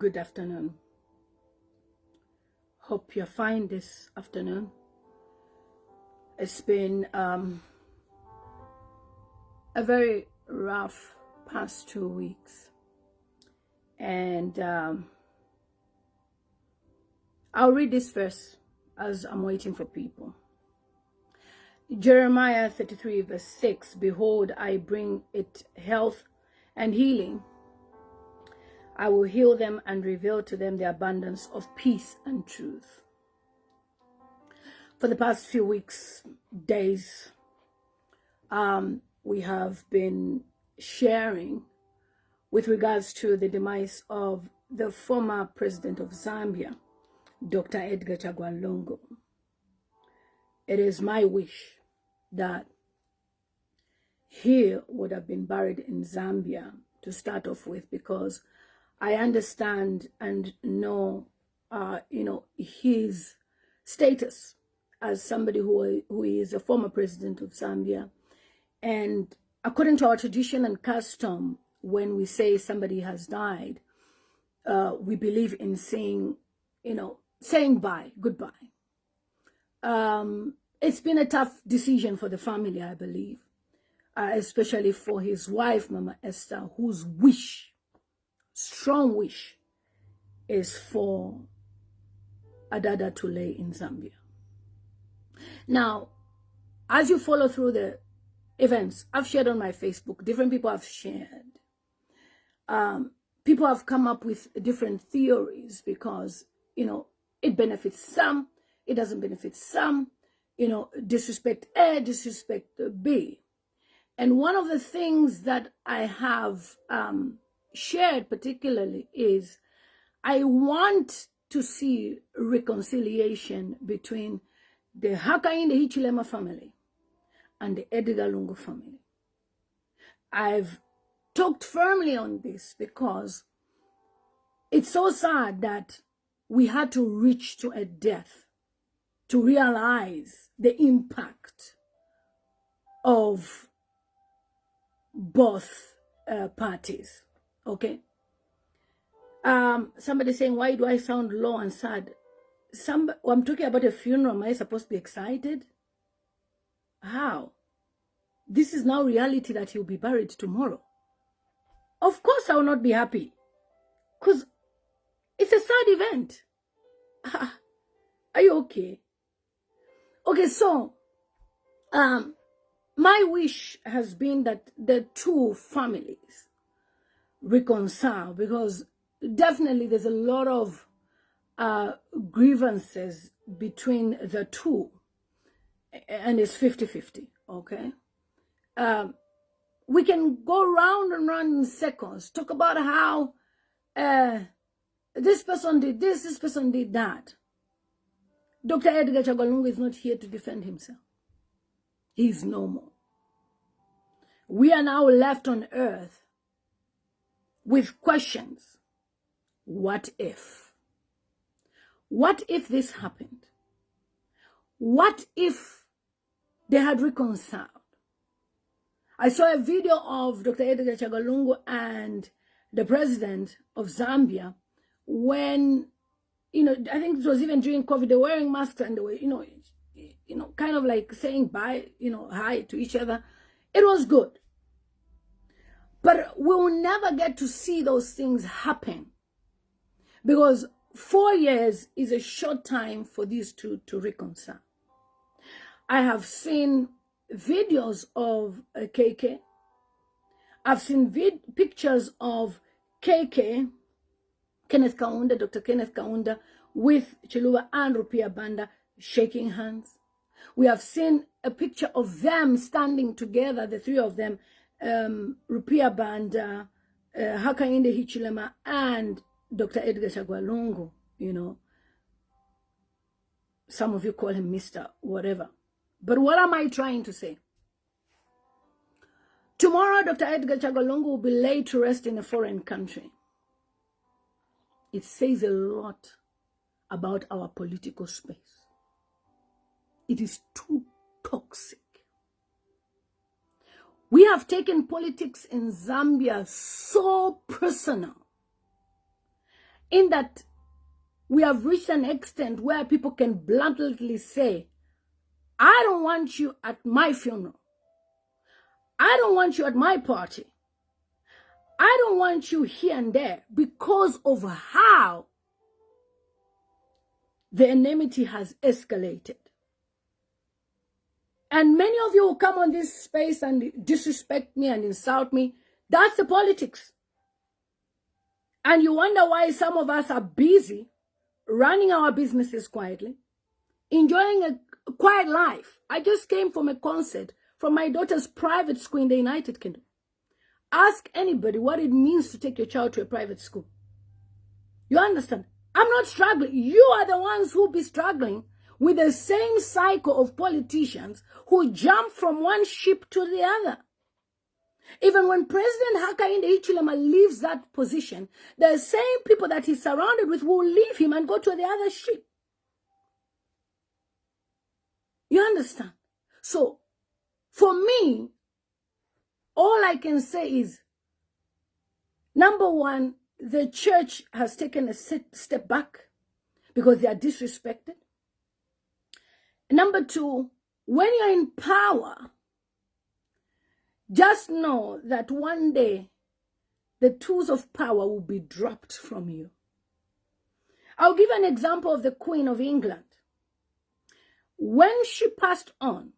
Good afternoon. Hope you're fine this afternoon. It's been a very rough past 2 weeks, and I'll read this verse as I'm waiting for people. Jeremiah 33 verse 6, behold, I bring it health and healing. I will heal them and reveal to them the abundance of peace and truth. For the past few weeks, days, we have been sharing with regards to the demise of the former president of Zambia, Dr. Edgar Chagwa Lungu. It is my wish that he would have been buried in Zambia to start off with, because I understand and know, his status as somebody who is a former president of Zambia. And according to our tradition and custom, when we say somebody has died, we believe in saying goodbye. It's been a tough decision for the family, I believe, especially for his wife, Mama Esther, whose strong wish is for Adada to lay in Zambia. Now, as you follow through the events, I've shared on my Facebook, different people have shared. People have come up with different theories because, it benefits some, it doesn't benefit some, disrespect A, disrespect B. And one of the things that I have shared particularly is I want to see reconciliation between the Hakainde Hichilema family and the Edgar Lungu family. I've talked firmly on this because it's so sad that we had to reach to a death to realize the impact of both parties. Okay. Somebody saying, why do I sound low and sad? I'm talking about a funeral. Am I supposed to be excited? How? This is now reality that he'll be buried tomorrow. Of course I will not be happy, because it's a sad event. Are you okay? Okay, so my wish has been that the two families reconcile, because definitely there's a lot of grievances between the two, and it's 50-50. Okay, we can go round and round in circles, talk about how this person did this person did that. Dr. Edgar Chagwa Lungu is not here to defend himself. He's no more. We are now left on earth with questions. What if? What if this happened? What if they had reconciled? I saw a video of Dr. Edgar Chagwa Lungu and the president of Zambia when, I think it was even during COVID, they were wearing masks and they were, kind of like saying bye, hi to each other. It was good. But we'll never get to see those things happen, because 4 years is a short time for these two to reconcile. I have seen videos of KK. I've seen pictures of KK, Kenneth Kaunda, Dr. Kenneth Kaunda, with Chiluba and Rupia Banda shaking hands. We have seen a picture of them standing together, the three of them, Rupia Banda, Hakainde Hichilema, and Dr. Edgar Chagwa Lungu. Some of you call him Mr. whatever. But what am I trying to say? Tomorrow, Dr. Edgar Chagwa Lungu will be laid to rest in a foreign country. It says a lot about our political space. It is too toxic. We have taken politics in Zambia so personal. in that we have reached an extent where people can bluntly say, I don't want you at my funeral. I don't want you at my party. I don't want you here and there, because of how the enmity has escalated. And many of you will come on this space and disrespect me and insult me. That's the politics. And you wonder why some of us are busy running our businesses quietly, enjoying a quiet life. I just came from a concert from my daughter's private school in the United Kingdom. Ask anybody what it means to take your child to a private school. You understand? I'm not struggling. You are the ones who be struggling with the same cycle of politicians who jump from one ship to the other. Even when President Hakainde Hichilema leaves that position, the same people that he's surrounded with will leave him and go to the other ship. You understand? So, for me, all I can say is, number one, the church has taken a step back because they are disrespected. Number two, when you're in power, just know that one day the tools of power will be dropped from you. I'll give an example of the Queen of England. When she passed on,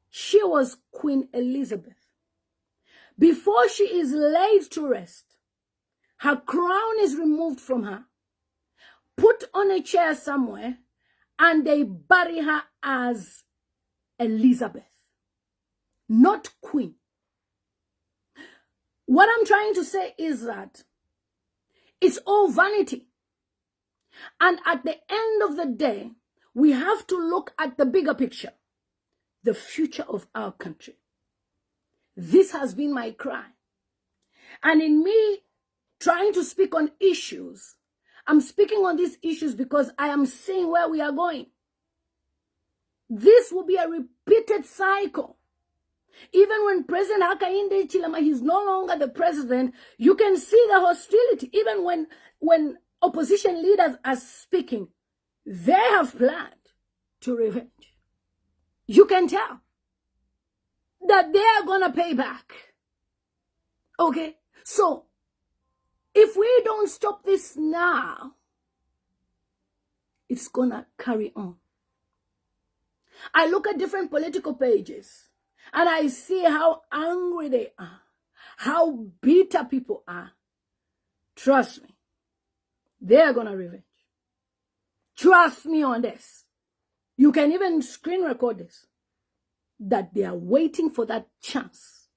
she was Queen Elizabeth. Before she is laid to rest, her crown is removed from her, put on a chair somewhere, and they bury her as Elizabeth, not Queen. What I'm trying to say is that it's all vanity. And at the end of the day, we have to look at the bigger picture, the future of our country. This has been my cry. And in me trying to speak on issues, I'm speaking on these issues because I am seeing where we are going. This will be a repeated cycle. Even when President Hakainde Hichilema, he's no longer the president, you can see the hostility. Even when opposition leaders are speaking, they have planned to revenge. You can tell that they are going to pay back. Okay? So, if we don't stop this now, it's going to carry on. I look at different political pages and I see how angry they are, how bitter people are. Trust me, they're going to revenge. Trust me on this. You can even screen record this, that they are waiting for that chance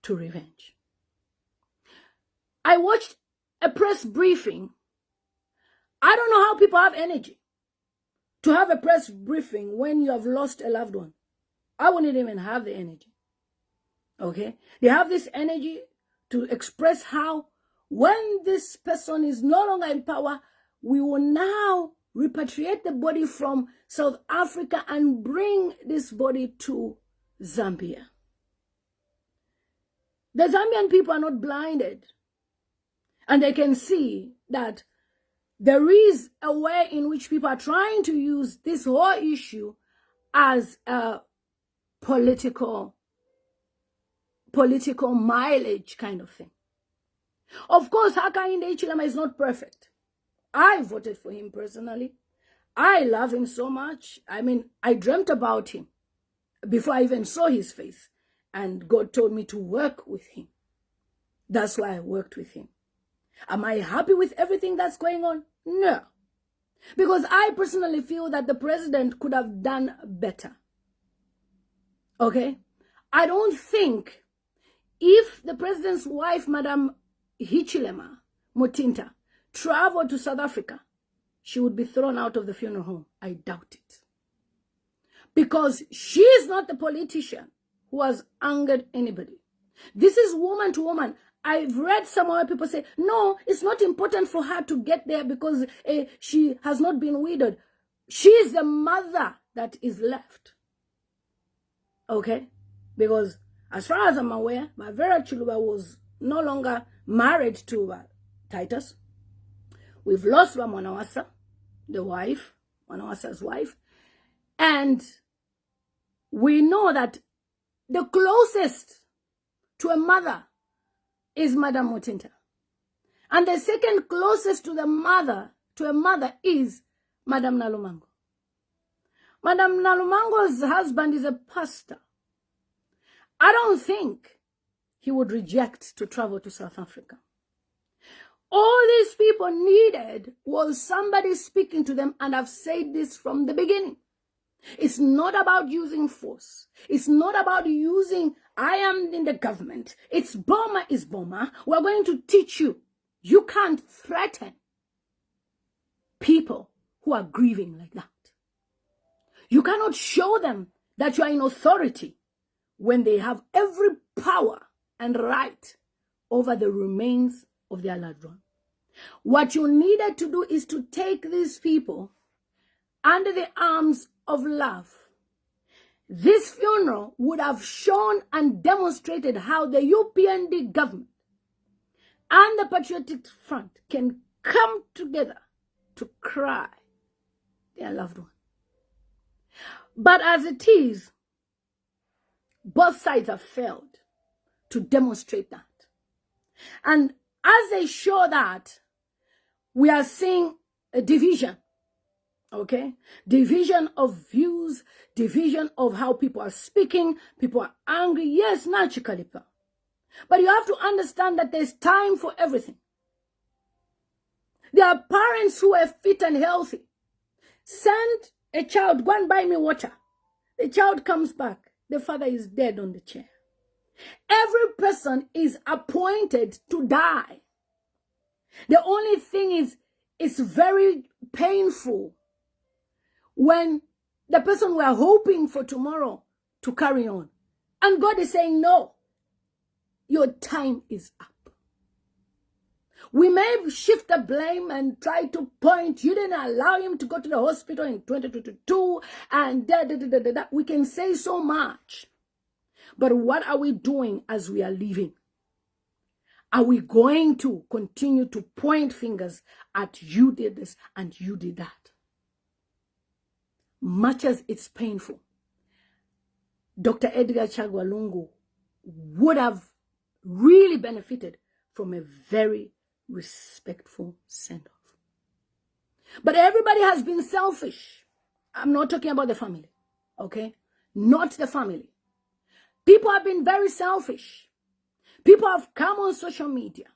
to revenge. I watched a press briefing. I don't know how people have energy to have a press briefing when you have lost a loved one. I wouldn't even have the energy. Okay? They have this energy to express how when this person is no longer in power, we will now repatriate the body from South Africa and bring this body to Zambia. The Zambian people are not blinded. And they can see that there is a way in which people are trying to use this whole issue as a political mileage kind of thing. Of course, Hakainde Hichilema is not perfect. I voted for him personally. I love him so much. I mean, I dreamt about him before I even saw his face. And God told me to work with him. That's why I worked with him. Am I happy with everything that's going on? No. Because I personally feel that the president could have done better. Okay? I don't think if the president's wife, Madam Hichilema Mutinta, traveled to South Africa, she would be thrown out of the funeral home. I doubt it. Because she is not the politician who has angered anybody. This is woman to woman. I've read somewhere people say, no, it's not important for her to get there because she has not been widowed. She is the mother that is left. Okay? Because as far as I'm aware, Mavera Chiluba was no longer married to Titus. We've lost Mwanawasa, the wife, Mwanawasa's wife. And we know that the closest to a mother is Madam Mutinta. And the second closest to a mother is Madam Nalumango. Madam Nalumango's husband is a pastor. I don't think he would reject to travel to South Africa. All these people needed was somebody speaking to them, and I've said this from the beginning. It's not about using force. It's not about using, I am in the government. It's Boma is Boma. We're going to teach you. You can't threaten people who are grieving like that. You cannot show them that you are in authority when they have every power and right over the remains of their loved one. What you needed to do is to take these people under the arms of love. This funeral would have shown and demonstrated how the UPND government and the Patriotic Front can come together to cry their loved one. But as it is, both sides have failed to demonstrate that. And as they show that, we are seeing a division, okay? Division of views, division of how people are speaking. People are angry. Yes, naturally. But you have to understand that there's time for everything. There are parents who are fit and healthy. Send a child, go and buy me water. The child comes back. The father is dead on the chair. Every person is appointed to die. The only thing is, it's very painful when the person we are hoping for tomorrow to carry on. And God is saying, no, your time is up. We may shift the blame and try to point, you didn't allow him to go to the hospital in 2022, and da. We can say so much. But what are we doing as we are leaving? Are we going to continue to point fingers at you did this and you did that? Much as it's painful, Dr. Edgar Chagwa Lungu would have really benefited from a very respectful send-off. But everybody has been selfish. I'm not talking about the family, okay? Not the family. People have been very selfish. People have come on social media,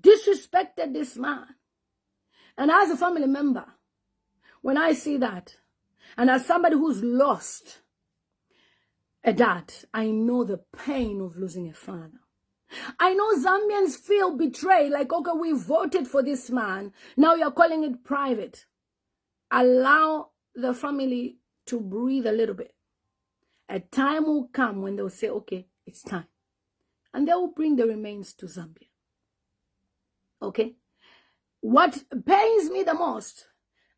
disrespected this man. And as a family member, when I see that, and as somebody who's lost a dad, I know the pain of losing a father. I know Zambians feel betrayed, like, okay, we voted for this man. Now you're calling it private. Allow the family to breathe a little bit. A time will come when they'll say, okay, it's time. And they will bring the remains to Zambia. Okay? What pains me the most,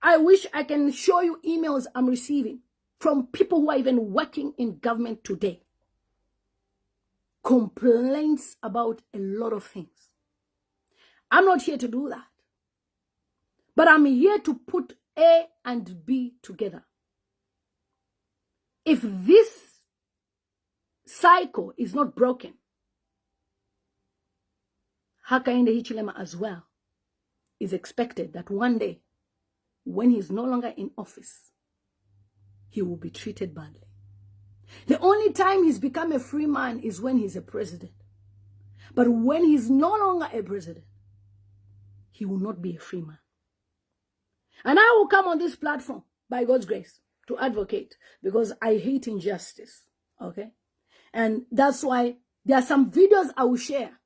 I wish I can show you emails I'm receiving from people who are even working in government today. Complaints about a lot of things. I'm not here to do that. But I'm here to put A and B together. If this cycle is not broken, Hakainde Hichilema as well is expected that one day, when he's no longer in office, he will be treated badly. The only time he's become a free man is when he's a president. But when he's no longer a president, he will not be a free man. And I will come on this platform, by God's grace, to advocate, because I hate injustice, okay? And that's why there are some videos I will share,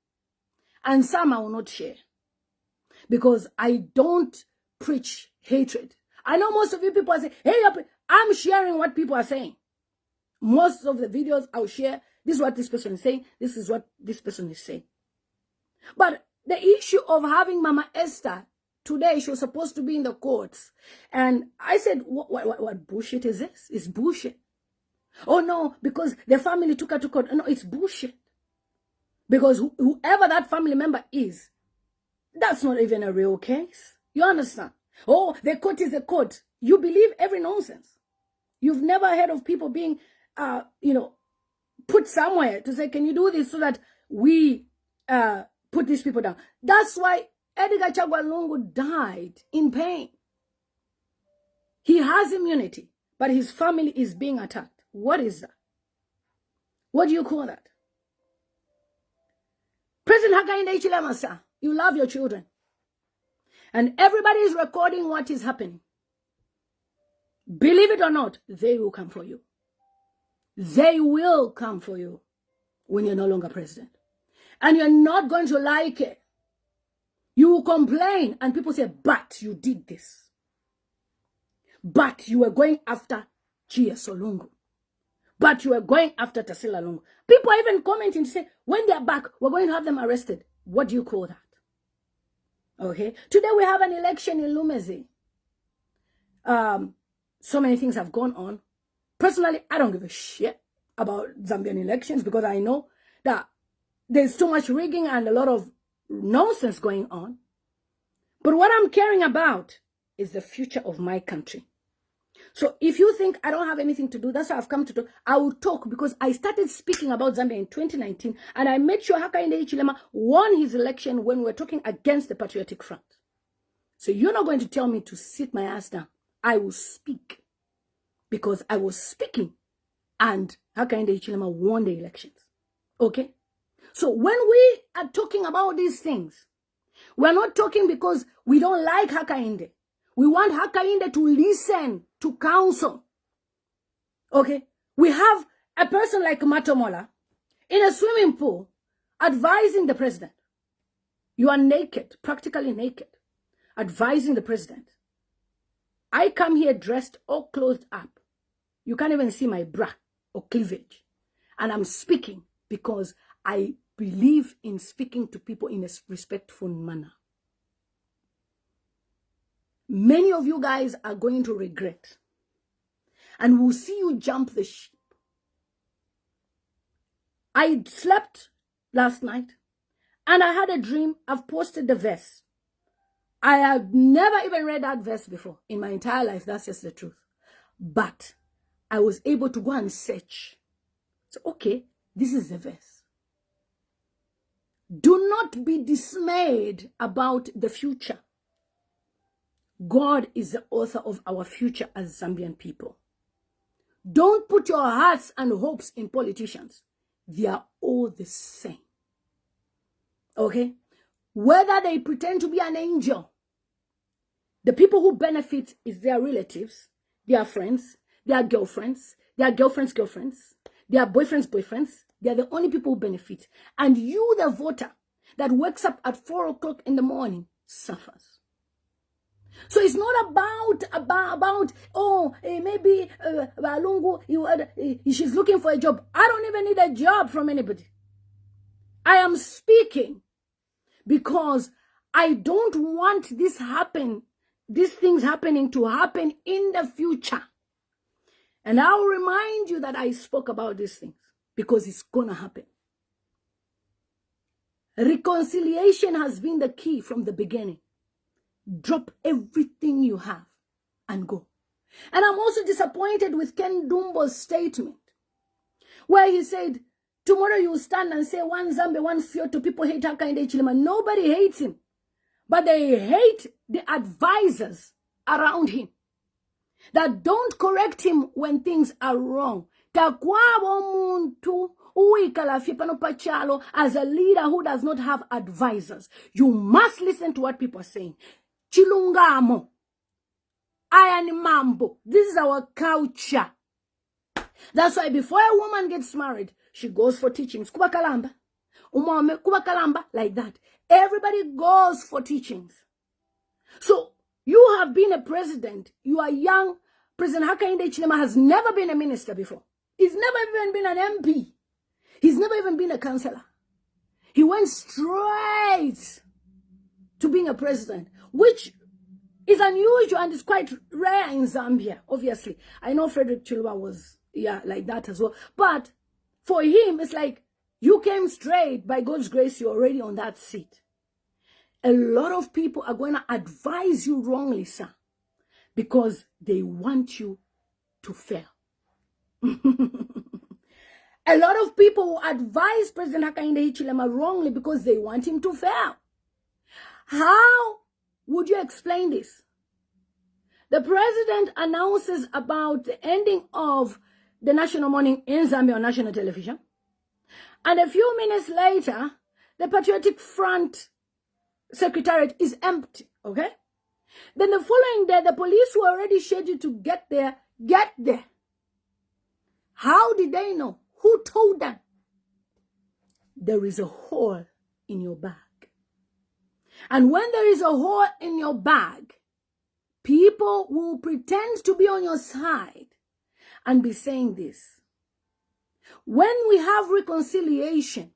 and some I will not share, because I don't preach hatred. I know most of you people are saying, hey, I'm sharing what people are saying. Most of the videos I'll share, this is what this person is saying, this is what this person is saying. But the issue of having Mama Esther, today she was supposed to be in the courts. And I said, what bullshit is this? It's bullshit. Oh no, because the family took her to court. No, it's bullshit. Because whoever that family member is, that's not even a real case. You understand? Oh, the court is a court. You believe every nonsense. You've never heard of people being, put somewhere to say, can you do this so that we put these people down? That's why Edgar Chagwa Lungu died in pain. He has immunity, but his family is being attacked. What is that? What do you call that? President Hakainde Hichilema, sir, you love your children. And everybody is recording what is happening. Believe it or not, they will come for you. They will come for you when you're no longer president. And you're not going to like it. You will complain and people say, but you did this. But you were going after G.S. Lungu. But you were going after Tasila Lungu. People are even commenting to say, when they're back, we're going to have them arrested. What do you call that? Okay. Today we have an election in Lumezi. So many things have gone on. Personally, I don't give a shit about Zambian elections because I know that there's too much rigging and a lot of nonsense going on. But what I'm caring about is the future of my country. So if you think I don't have anything to do, that's why I've come to talk. I will talk because I started speaking about Zambia in 2019 and I made sure Hakainde Hichilema won his election when we were talking against the Patriotic Front. So you're not going to tell me to sit my ass down. I will speak because I was speaking and Hakainde Hichilema won the elections. Okay? So when we are talking about these things, we're not talking because we don't like Hakainde. We want Hakainde to listen to counsel. Okay? We have a person like Matomola in a swimming pool advising the president. You are naked, practically naked, advising the president. I come here dressed all clothed up. You can't even see my bra or cleavage. And I'm speaking because I believe in speaking to people in a respectful manner. Many of you guys are going to regret. And we'll see you jump the ship. I slept last night and I had a dream. I've posted the verse. I have never even read that verse before in my entire life. That's just the truth. But I was able to go and search. So, okay, this is the verse. Do not be dismayed about the future. God is the author of our future as Zambian people. Don't put your hearts and hopes in politicians. They are all the same. Okay? Whether they pretend to be an angel, the people who benefit is their relatives, their friends, their girlfriends, their girlfriends' girlfriends, their boyfriends' boyfriends. They are the only people who benefit. And you, the voter, that wakes up at 4 o'clock in the morning, suffers. So it's not about maybe Lungu, she's looking for a job. I don't even need a job from anybody. I am speaking because I don't want these things happening to happen in the future. And I'll remind you that I spoke about these things because it's going to happen. Reconciliation has been the key from the beginning. Drop everything you have and go. And I'm also disappointed with Ken Dumbo's statement where he said, tomorrow you stand and say one Zambia, one Fioto, people hate Hakainde Hichilema. Nobody hates him, but they hate the advisors around him that don't correct him when things are wrong. As a leader who does not have advisors, you must listen to what people are saying. Chilungamo. Ayanimambo. This is our culture. That's why before a woman gets married, she goes for teachings. Kubakalamba. Umame kubakalamba. Like that. Everybody goes for teachings. So you have been a president. You are young. President Hakainde Hichilema has never been a minister before. He's never even been an MP. He's never even been a councillor. He went straight to being a president, which is unusual and is quite rare in Zambia, obviously. I know Frederick Chilwa was, like that as well. But for him, it's like you came straight. By God's grace, you're already on that seat. a lot of people are going to advise you wrongly, sir, because they want you to fail. A lot of people will advise President Hakainde Hichilema wrongly because they want him to fail. How would you explain this? The president announces about the ending of the national mourning in Zambia on national television. And a few minutes later, the Patriotic Front Secretariat is empty, okay? Then the following day, the police were already scheduled to get there. How did they know? Who told them? There is a hole in your bag. And when there is a hole in your bag, people will pretend to be on your side and be saying this. When we have reconciliation,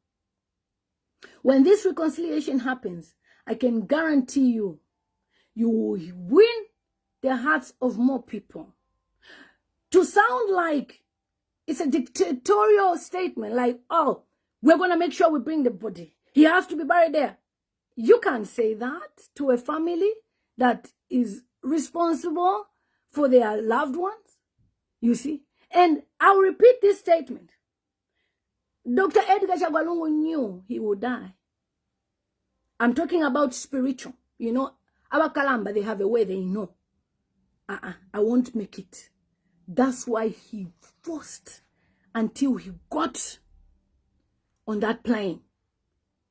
when this reconciliation happens, I can guarantee you, you will win the hearts of more people. To sound like it's a dictatorial statement, like, oh, we're going to make sure we bring the body. He has to be buried there. You can't say that to a family that is responsible for their loved ones, you see. And I'll repeat this statement. Dr. Edgar Chagwa Lungu knew he would die. I'm talking about spiritual. You know, our Kalamba, they have a way they know. I won't make it. That's why he forced until he got on that plane,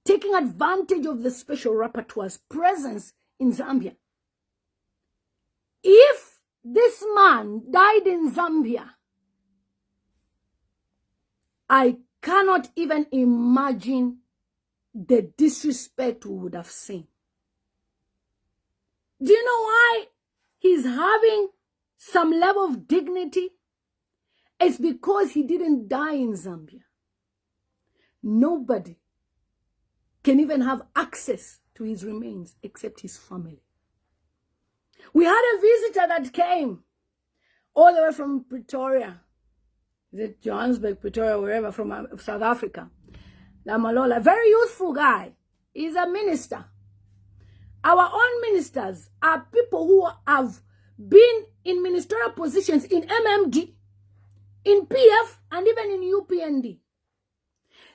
taking advantage of the special rapporteur's presence in Zambia. If this man died in Zambia, I cannot even imagine the disrespect we would have seen. Do you know why he's having some level of dignity? It's because he didn't die in Zambia. Nobody can even have access to his remains except his family. We had a visitor that came all the way from Pretoria. Is it Johannesburg, Pretoria, wherever, from South Africa. Lamalola, very youthful guy. He's a minister. Our own ministers are people who have been in ministerial positions in MMD, in PF, and even in UPND.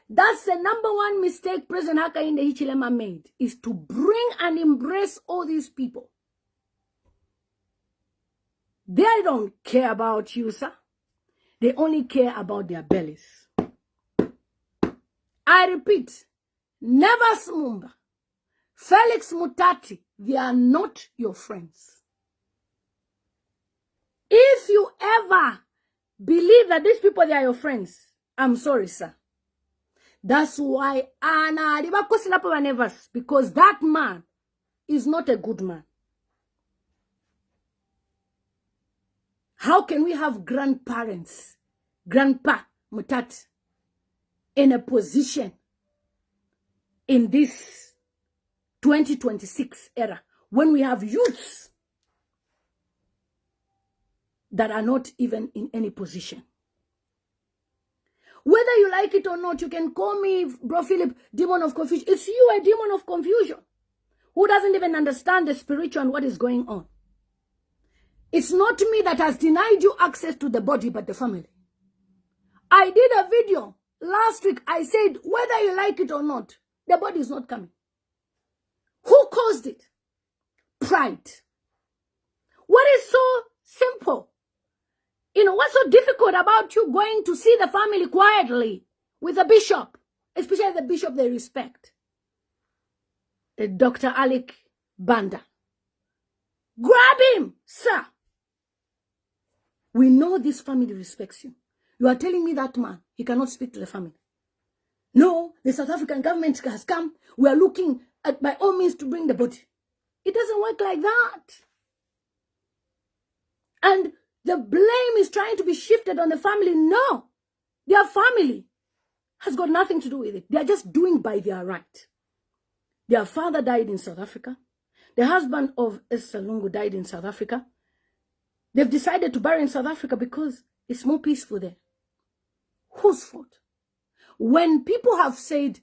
That's the number one mistake President Hakainde Hichilema made, is to bring and embrace all these people. They don't care about you, sir. They only care about their bellies. I repeat, never Smumba, Felix Mutati, they are not your friends. If you ever believe that these people, they are your friends, I'm sorry, sir. That's why because that man is not a good man. How can we have grandparents, Grandpa Mutati, in a position in this 2026 era when we have youths that are not even in any position? Whether you like it or not, you can call me, Bro Philip, demon of confusion. It's you, a demon of confusion, who doesn't even understand the spiritual and what is going on. It's not me that has denied you access to the body, but the family. I did a video last week. I said, whether you like it or not, the body is not coming. Who caused it? Pride. What is so simple? You know, what's so difficult about you going to see the family quietly with the bishop, especially the bishop they respect, Dr. Alec Banda? Grab him, sir. We know this family respects you. You are telling me that man, he cannot speak to the family. No, the South African government has come. We are looking at by all means to bring the body. It doesn't work like that. And the blame is trying to be shifted on the family. No, their family has got nothing to do with it. They are just doing by their right. Their father died in South Africa. The husband of Esther Lungu died in South Africa. They've decided to bury in South Africa because it's more peaceful there. Whose fault? When people have said,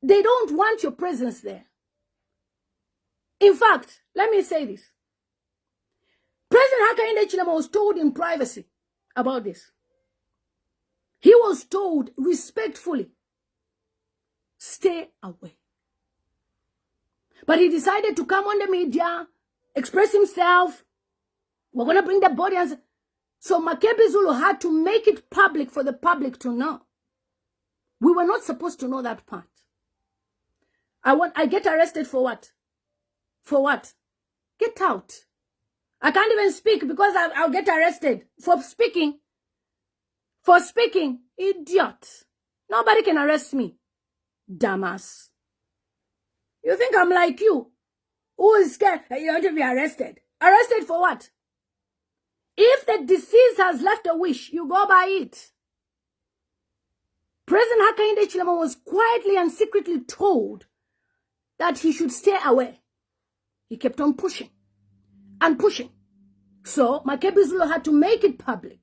They don't want your presence there. In fact, let me say this. President Hakainde Hichilema was told in privacy about this. He was told respectfully, stay away. But he decided to come on the media, express himself. We're going to bring the body. So Makebi Zulu had to make it public for the public to know. We were not supposed to know that part. I get arrested for what? For what? Get out. I can't even speak because I'll get arrested for speaking. For speaking. Idiot. Nobody can arrest me. Dumbass. You think I'm like you? Who is scared? You want to be arrested. Arrested for what? If the deceased has left a wish, you go by it. President Hakainde Hichilema was quietly and secretly told that he should stay away. He kept on pushing and pushing. So Makebi Zulu had to make it public.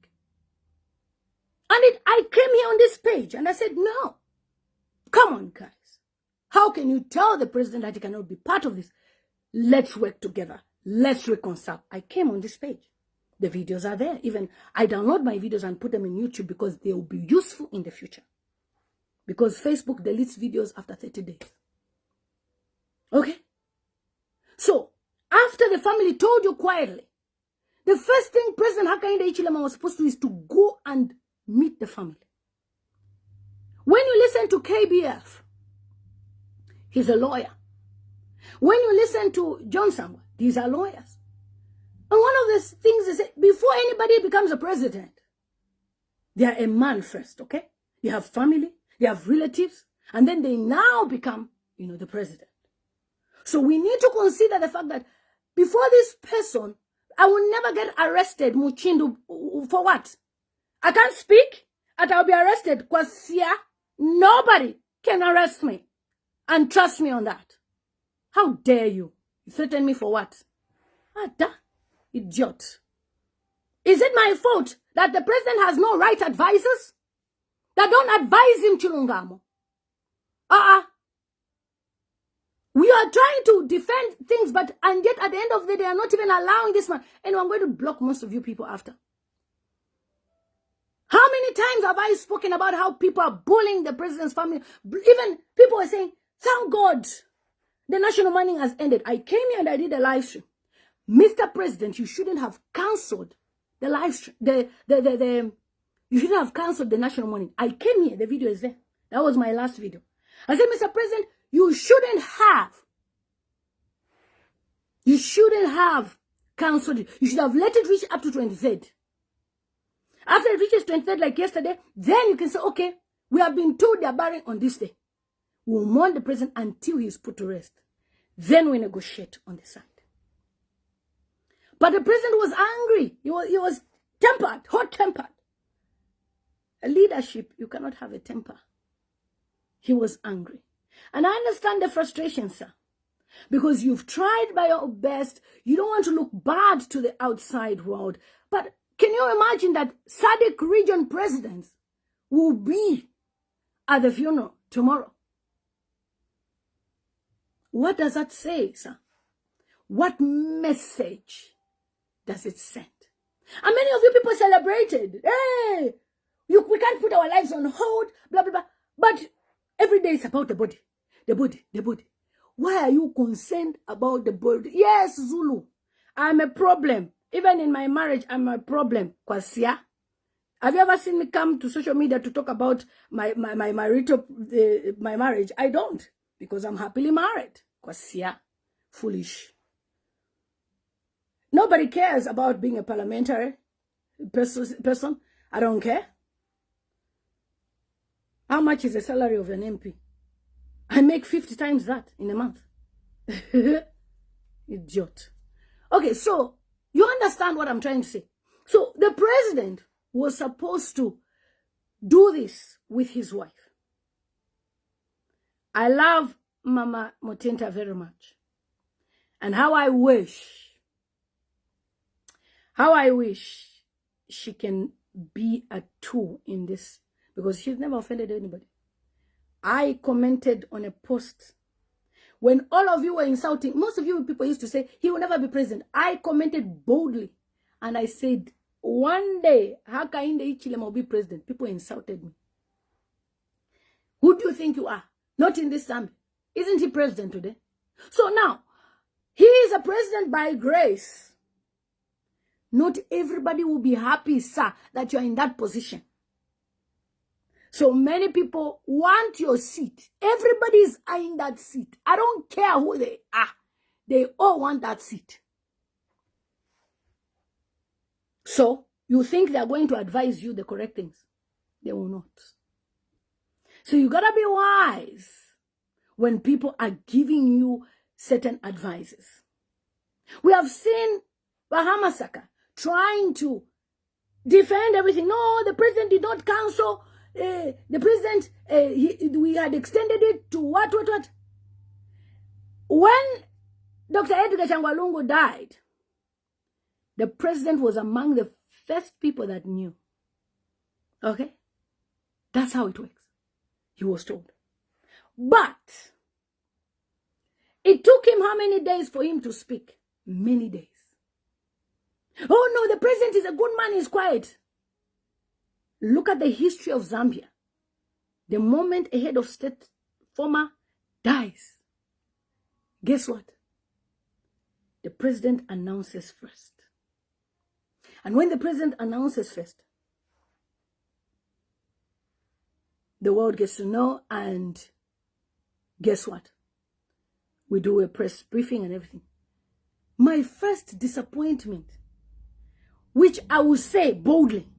And I came here on this page and I said, no. Come on, guys. How can you tell the president that he cannot be part of this? Let's work together. Let's reconcile. I came on this page. The videos are there. Even I download my videos and put them in YouTube because they will be useful in the future. Because Facebook deletes videos after 30 days. Okay? So, after the family told you quietly, the first thing President Hakainde Hichilema was supposed to do is to go and meet the family. When you listen to KBF, he's a lawyer. When you listen to John Chagwa, these are lawyers. And one of the things is, before anybody becomes a president, they are a man first, okay? They have family, they have relatives, and then they now become, the president. So we need to consider the fact that before this person, I will never get arrested, Muchindu, for what? I can't speak, and I'll be arrested because nobody can arrest me. And trust me on that. How dare you? You threaten me for what? Idiot. Is it my fault that the president has no right advisors? That don't advise him, Chilungamo? We are trying to defend things, and yet at the end of the day, they are not even allowing this man. And I'm going to block most of you people after. How many times have I spoken about how people are bullying the president's family? Even people are saying, thank God, the national mourning has ended. I came here and I did a live stream. Mr. President, you shouldn't have cancelled the live stream. You shouldn't have cancelled the national mourning. I came here, the video is there. That was my last video. I said, Mr. President, you shouldn't have cancelled it. You should have let it reach up to 23rd. After it reaches 23rd, like yesterday, then you can say, okay, we have been told they are burying on this day. We'll mourn the president until he is put to rest. Then we negotiate on the side. But the president was angry. He was tempered, hot-tempered. A leadership, you cannot have a temper. He was angry. And I understand the frustration, sir. Because you've tried by your best. You don't want to look bad to the outside world. But can you imagine that SADC region presidents will be at the funeral tomorrow? What does that say, sir? What message does it send? And many of you people celebrated. Hey, we can't put our lives on hold, blah, blah, blah. But every day it's about the body. The body, the body. Why are you concerned about the body? Yes, Zulu, I'm a problem. Even in my marriage, I'm a problem. Kwasia. Have you ever seen me come to social media to talk about my marriage? I don't. Because I'm happily married. Kwasia. Foolish. Nobody cares about being a parliamentary person. I don't care. How much is the salary of an MP? I make 50 times that in a month. Idiot. Okay, so you understand what I'm trying to say. So the president was supposed to do this with his wife. I love Mama Motenta very much. And how I wish she can be a tool in this, because she's never offended anybody. I commented on a post when all of you were insulting. Most of you people used to say he will never be president. I commented boldly and I said, one day Hakainde Hichilema will be president. People insulted me. Who do you think you are? Not in this Zambia. Isn't he president today? So now, he is a president by grace. Not everybody will be happy, sir, that you are in that position. So many people want your seat. Everybody is eyeing that seat. I don't care who they are. They all want that seat. So you think they are going to advise you the correct things. They will not. So you gotta be wise when people are giving you certain advices. We have seen Bahamasaka trying to defend everything. No, the president did not cancel. The president, we had extended it to what. When Dr. Edgar Chagwa Lungu died, the president was among the first people that knew. Okay? That's how it works. He was told. But it took him how many days for him to speak? Many days. Oh no, the president is a good man, he's quiet. Look at the history of Zambia. The moment a head of state former dies, guess what? The president announces first. And when the president announces first, the world gets to know, and guess what? We do a press briefing and everything. My first disappointment, which I will say boldly,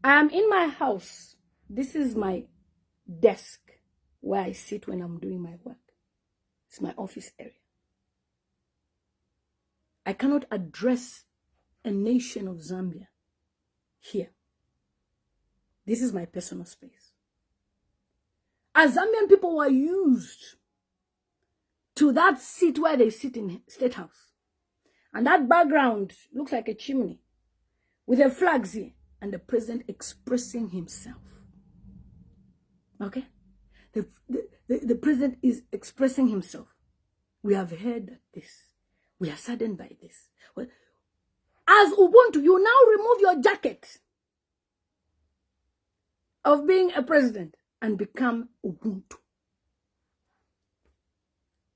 I am in my house. This is my desk where I sit when I'm doing my work. It's my office area. I cannot address a nation of Zambia here. This is my personal space. As Zambian people were used to that seat where they sit in State House. And that background looks like a chimney with the flags here and the president expressing himself. Okay? The president is expressing himself. We have heard this. We are saddened by this. Well, as Ubuntu, you now remove your jacket of being a president and become Ubuntu.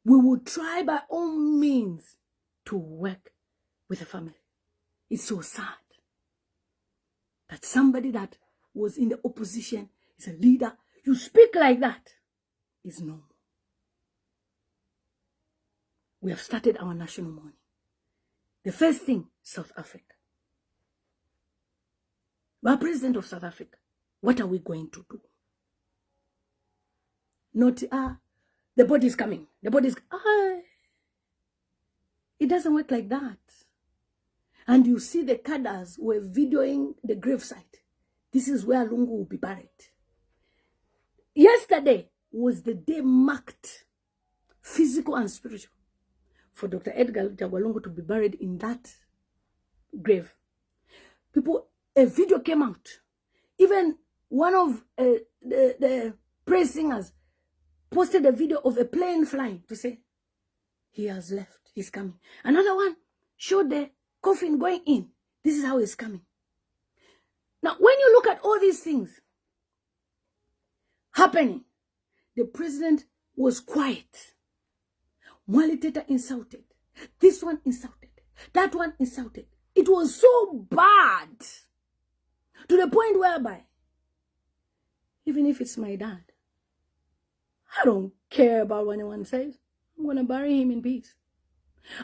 We will try by all means to work with the family. It's so sad that somebody that was in the opposition is a leader. You speak like that. It's normal. We have started our national mourning. The first thing, South Africa. We are president of South Africa. What are we going to do? Not, the body is coming. The body is, it doesn't work like that. And you see the cadres were videoing the gravesite. This is where Lungu will be buried. Yesterday was the day marked, physical and spiritual, for Dr. Edgar Chagwa Lungu to be buried in that grave. People, a video came out. Even one of the praise singers posted a video of a plane flying to say, he has left, he's coming. Another one showed the coffin going in. This is how he's coming. Now, when you look at all these things happening, the president was quiet. Mwali Teta insulted. This one insulted. That one insulted. It was so bad to the point whereby, even if it's my dad, I don't care about what anyone says. I'm going to bury him in peace.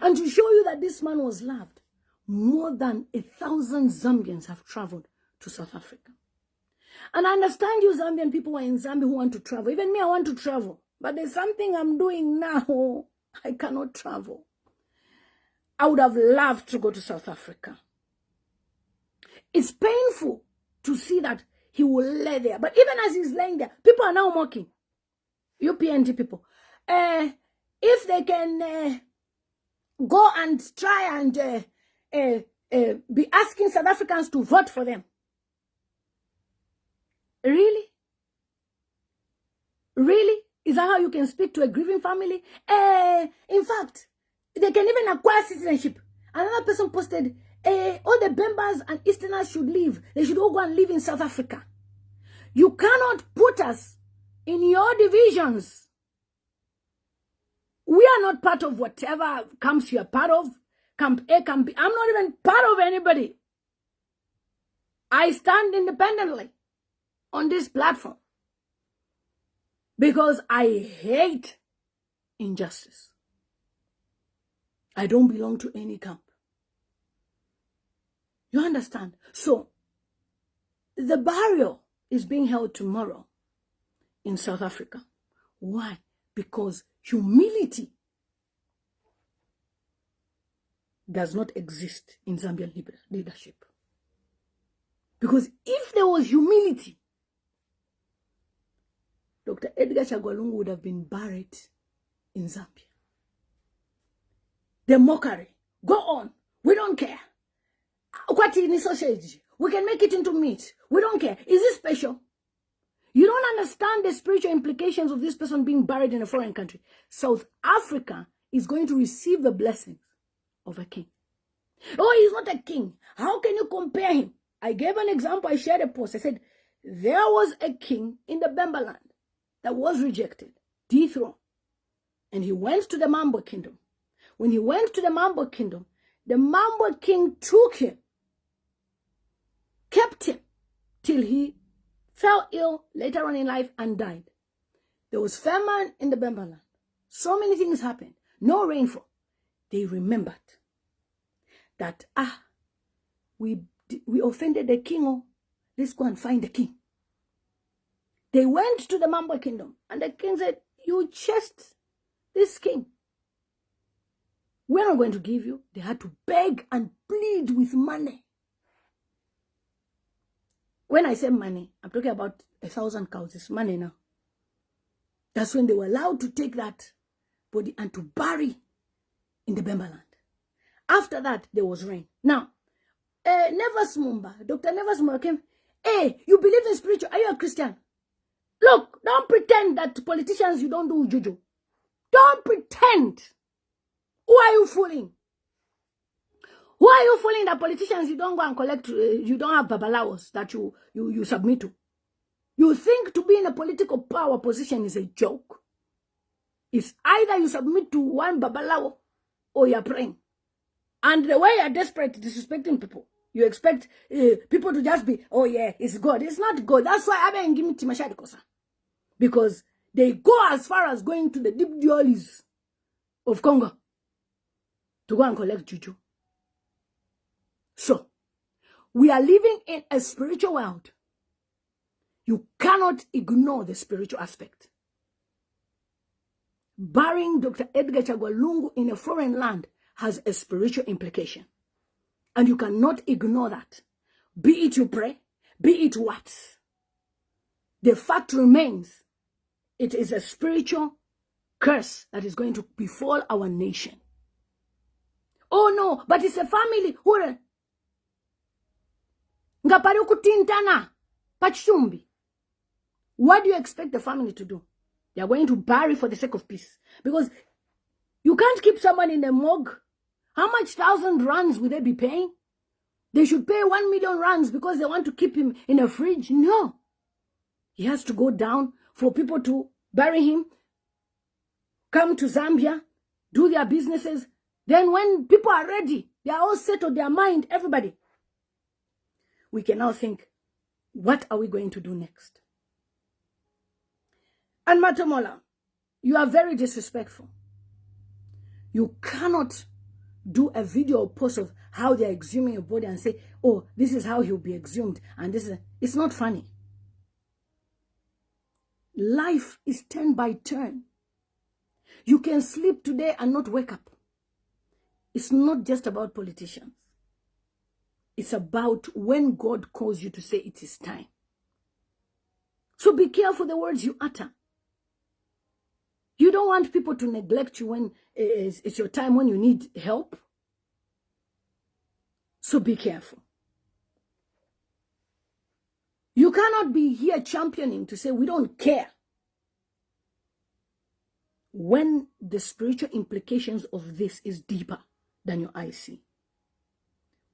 And to show you that this man was loved, more than 1,000 Zambians have traveled to South Africa. And I understand you Zambian people who are in Zambia who want to travel. Even me, I want to travel. But there's something I'm doing now. I cannot travel. I would have loved to go to South Africa. It's painful to see that he will lay there. But even as he's laying there, people are now mocking. You PNG people. If they can go and try and be asking South Africans to vote for them. Really? Really? Is that how you can speak to a grieving family? In fact, they can even acquire citizenship. Another person posted, all the Bembas and Easterners should leave. They should all go and live in South Africa. You cannot put us in your divisions. We are not part of whatever camps you are part of. Camp A, Camp B. I'm not even part of anybody. I stand independently on this platform because I hate injustice. I don't belong to any camp. You understand? So, the burial is being held tomorrow in South Africa. Why? Because humility does not exist in Zambian leadership. Because if there was humility, Dr. Edgar Chagwa Lungu would have been buried in Zambia. The mockery. Go on. We don't care. What is sausage? We can make it into meat. We don't care. Is this special? You don't understand the spiritual implications of this person being buried in a foreign country. South Africa is going to receive the blessings of a king. Oh, he's not a king. How can you compare him? I gave an example. I shared a post. I said, there was a king in the Bemba land that was rejected, dethroned. And he went to the Mambo kingdom. When he went to the Mambo kingdom, the Mambo king took him, kept him, till he fell ill later on in life and died. There was famine in the Bemba land. So many things happened. No rainfall. They remembered that, we offended the king. Oh, let's go and find the king. They went to the Mambo kingdom, and the king said, you chased this king. We're not going to give you. They had to beg and plead with money. When I say money, I'm talking about 1,000 cows. It's money now. That's when they were allowed to take that body and to bury in the Bemba land. After that, there was rain. Now, Nevers Mumba, Dr. Nevers Mumba came, hey, you believe in spiritual, are you a Christian? Look, don't pretend that politicians, you don't do juju. Don't pretend. Who are you fooling? Who are you fooling that politicians, you don't go and collect, you don't have babalawos that you submit to? You think to be in a political power position is a joke? It's either you submit to one babalawo or you're praying. And the way you're desperate, disrespecting people, you expect people to just be, oh yeah, it's God. It's not God. That's why I give me Timashadi Kosa. Because they go as far as going to the deep dualies of Congo to go and collect juju. So, we are living in a spiritual world. You cannot ignore the spiritual aspect. Burying Dr. Edgar Chagwa Lungu in a foreign land has a spiritual implication. And you cannot ignore that. Be it you pray, be it what. The fact remains, it is a spiritual curse that is going to befall our nation. Oh no, but it's a family. What do you expect the family to do? They are going to bury for the sake of peace. Because you can't keep someone in a morgue. How much 1,000 rands would they be paying? They should pay 1 million rands because they want to keep him in a fridge. No. He has to go down for people to bury him, come to Zambia, do their businesses. Then when people are ready, they are all settled, their mind, everybody. We can now think, what are we going to do next? And Matamola, you are very disrespectful. You cannot do a video or post of how they're exhuming your body and say, oh, this is how he'll be exhumed. And this is, it's not funny. Life is turn by turn. You can sleep today and not wake up. It's not just about politicians. It's about when God calls you to say it is time. So be careful the words you utter. You don't want people to neglect you when it's your time, when you need help. So be careful. You cannot be here championing to say we don't care. when the spiritual implications of this is deeper than your eyes see.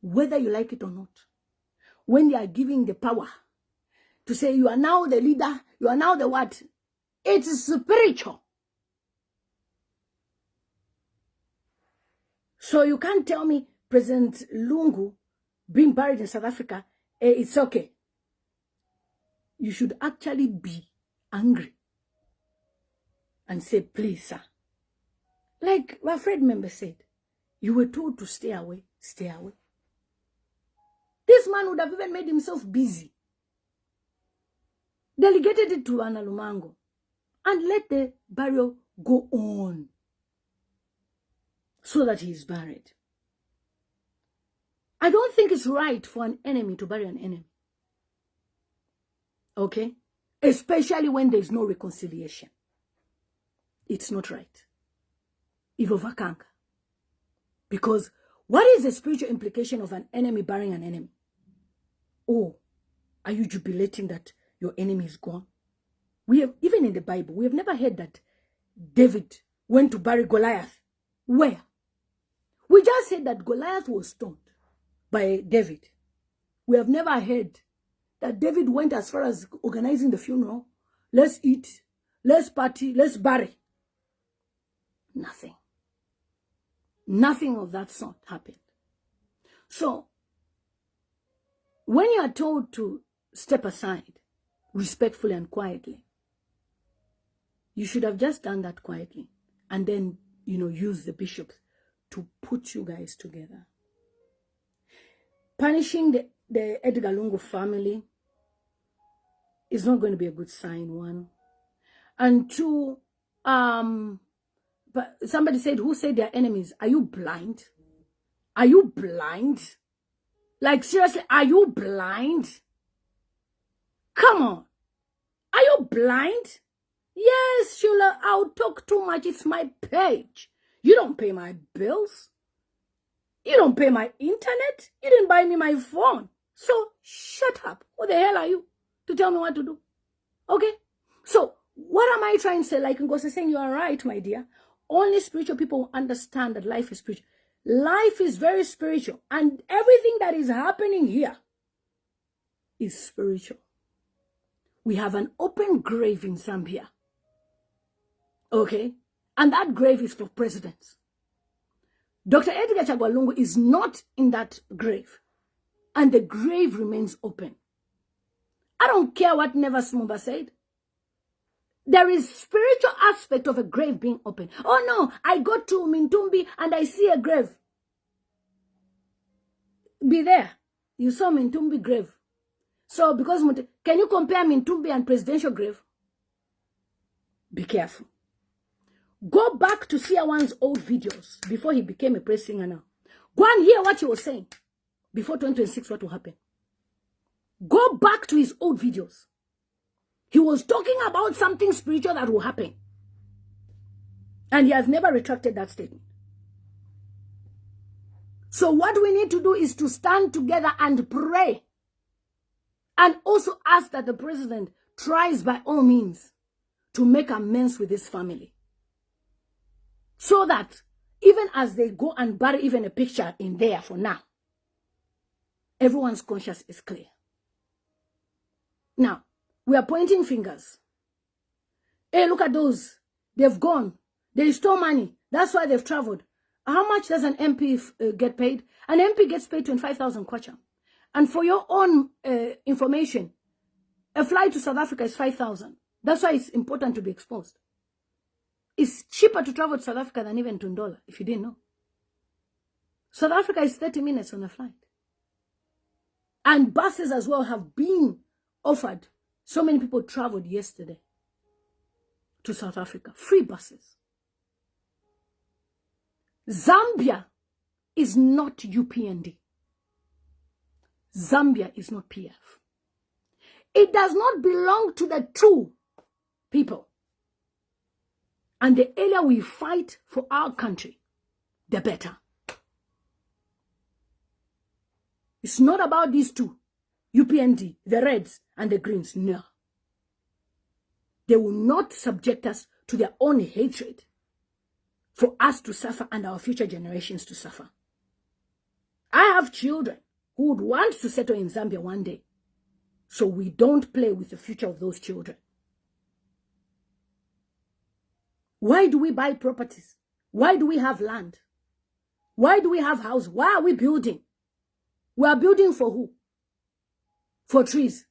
Whether you like it or not. When they are giving the power to say you are now the leader, you are now the what? It's spiritual. So you can't tell me President Lungu being buried in South Africa, it's okay. You should actually be angry and say, please, sir. Like my friend member said, you were told to stay away, stay away. This man would have even made himself busy. Delegated it to Anna Lumango and let the burial go on so that he is buried. I don't think it's right for an enemy to bury an enemy. Okay? Especially when there is no reconciliation. It's not right. Ivovakanga. Because what is the spiritual implication of an enemy burying an enemy? Oh, are you jubilating that your enemy is gone? We have, even in the Bible, we have never heard that David went to bury Goliath. Where? We just said that Goliath was stoned by David. We have never heard that David went as far as organizing the funeral. Let's eat, let's party, let's bury. Nothing. Nothing of that sort happened. So, when you are told to step aside, respectfully and quietly, you should have just done that quietly and then, use the bishops to put you guys together. Punishing the Edgar Lungu family is not going to be a good sign, one. And two, but somebody said, who said they're enemies? Are you blind? Are you blind? Like, seriously, are you blind? Come on. Are you blind? Yes, Shula, I'll talk too much. It's my page. You don't pay my bills. You don't pay my internet. You didn't buy me my phone. So, shut up. Who the hell are you to tell me what to do? Okay? So, what am I trying to say? Like Ngozi saying, you are right, my dear. Only spiritual people understand that life is spiritual. Life is very spiritual. And everything that is happening here is spiritual. We have an open grave in Zambia. Okay? And that grave is for presidents. Dr. Edgar Chagwa Lungu is not in that grave. And the grave remains open. I don't care what Never Smumba said. There is spiritual aspect of a grave being open. Oh no, I go to Mintumbi and I see a grave. Be there. You saw Mintumbi grave. So because, can you compare Mintumbi and presidential grave? Be careful. Go back to Siawan's old videos before he became a praise singer now. Go and hear what he was saying before 2026, what will happen. Go back to his old videos. He was talking about something spiritual that will happen. And he has never retracted that statement. So what we need to do is to stand together and pray. And also ask that the president tries by all means to make amends with his family. So that even as they go and bury even a picture in there for now, everyone's conscience is clear. Now, we are pointing fingers. Hey, look at those. They've gone. They stole money. That's why they've traveled. How much does an MP get paid? An MP gets paid 25,000 kwacha. And for your own information, a flight to South Africa is 5,000. That's why it's important to be exposed. It's cheaper to travel to South Africa than even to Ndola, if you didn't know. South Africa is 30 minutes on a flight. And buses as well have been offered. So many people traveled yesterday to South Africa. Free buses. Zambia is not UPND. Zambia is not PF. It does not belong to the true people. And the earlier we fight for our country, the better. It's not about these two, UPND, the Reds and the Greens. No. They will not subject us to their own hatred for us to suffer and our future generations to suffer. I have children who would want to settle in Zambia one day. So we don't play with the future of those children. Why do we buy properties? Why do we have land? Why do we have houses? Why are we building? We are building for who? For trees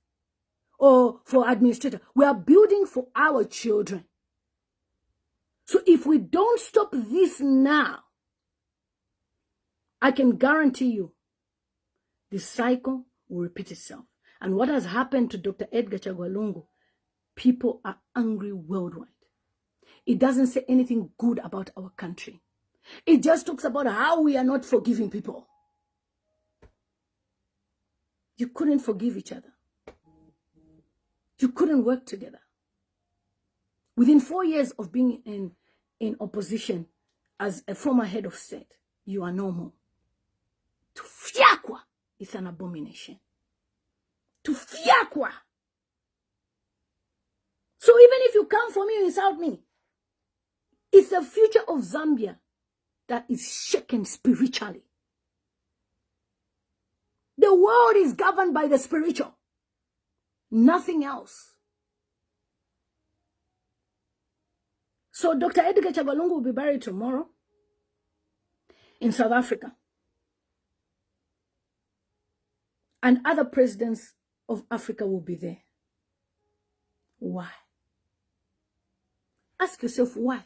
or for administrators. We are building for our children. So if we don't stop this now, I can guarantee you the cycle will repeat itself. And what has happened to Dr. Edgar Chagwa Lungu, people are angry worldwide. It doesn't say anything good about our country. It just talks about how we are not forgiving people. You couldn't forgive each other. You couldn't work together. Within 4 years of being in opposition as a former head of state, you are normal. To fiakwa is an abomination. To fiakwa. So even if you come for me and insult me, it's the future of Zambia that is shaken spiritually. The world is governed by the spiritual. Nothing else. So Dr. Edgar Chagwa Lungu will be buried tomorrow in South Africa. And other presidents of Africa will be there. Why? Ask yourself why.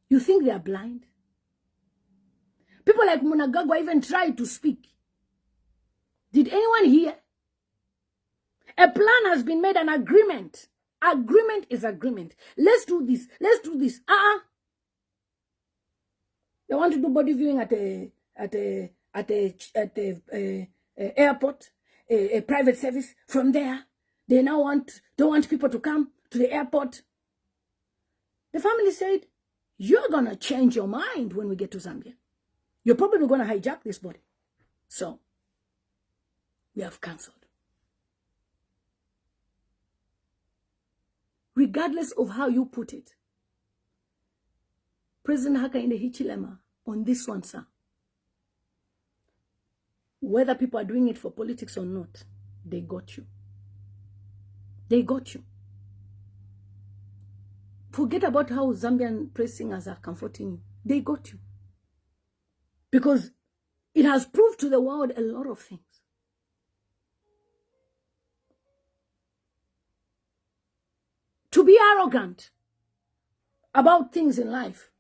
You think they are blind? People like Mnangagwa even tried to speak. Did anyone hear? A plan has been made, an agreement. Agreement is agreement. Let's do this. Let's do this. They want to do body viewing at a airport, a private service. From there, they now don't want people to come to the airport. The family said, you're going to change your mind when we get to Zambia. You're probably going to hijack this body. So, we have cancelled. Regardless of how you put it, President Hakainde Hichilema, on this one, sir, whether people are doing it for politics or not, they got you. They got you. Forget about how Zambian praise singers are comforting you. They got you. Because it has proved to the world a lot of things. To be arrogant about things in life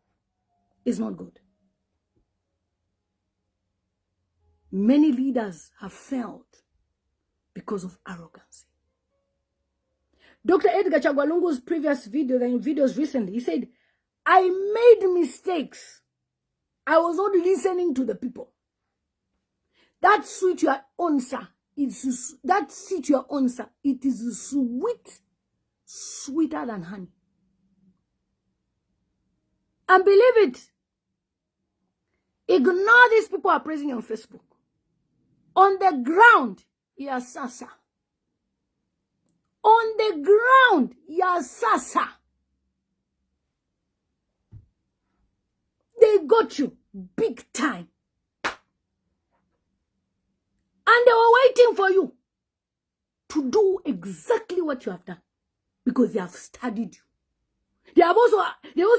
is not good. Many leaders have failed because of arrogance. Dr. Edgar Chagwa Lungu's previous video, the videos recently, he said, I made mistakes. I was not listening to the people. That sweet your answer. That sweet your answer. It is sweet, sweeter than honey. And believe it. Ignore these people are praising you on Facebook. On the ground, you're sasa. On the ground, you're sasa. They got you big time. And they were waiting for you to do exactly what you have done. Because they have studied you. They also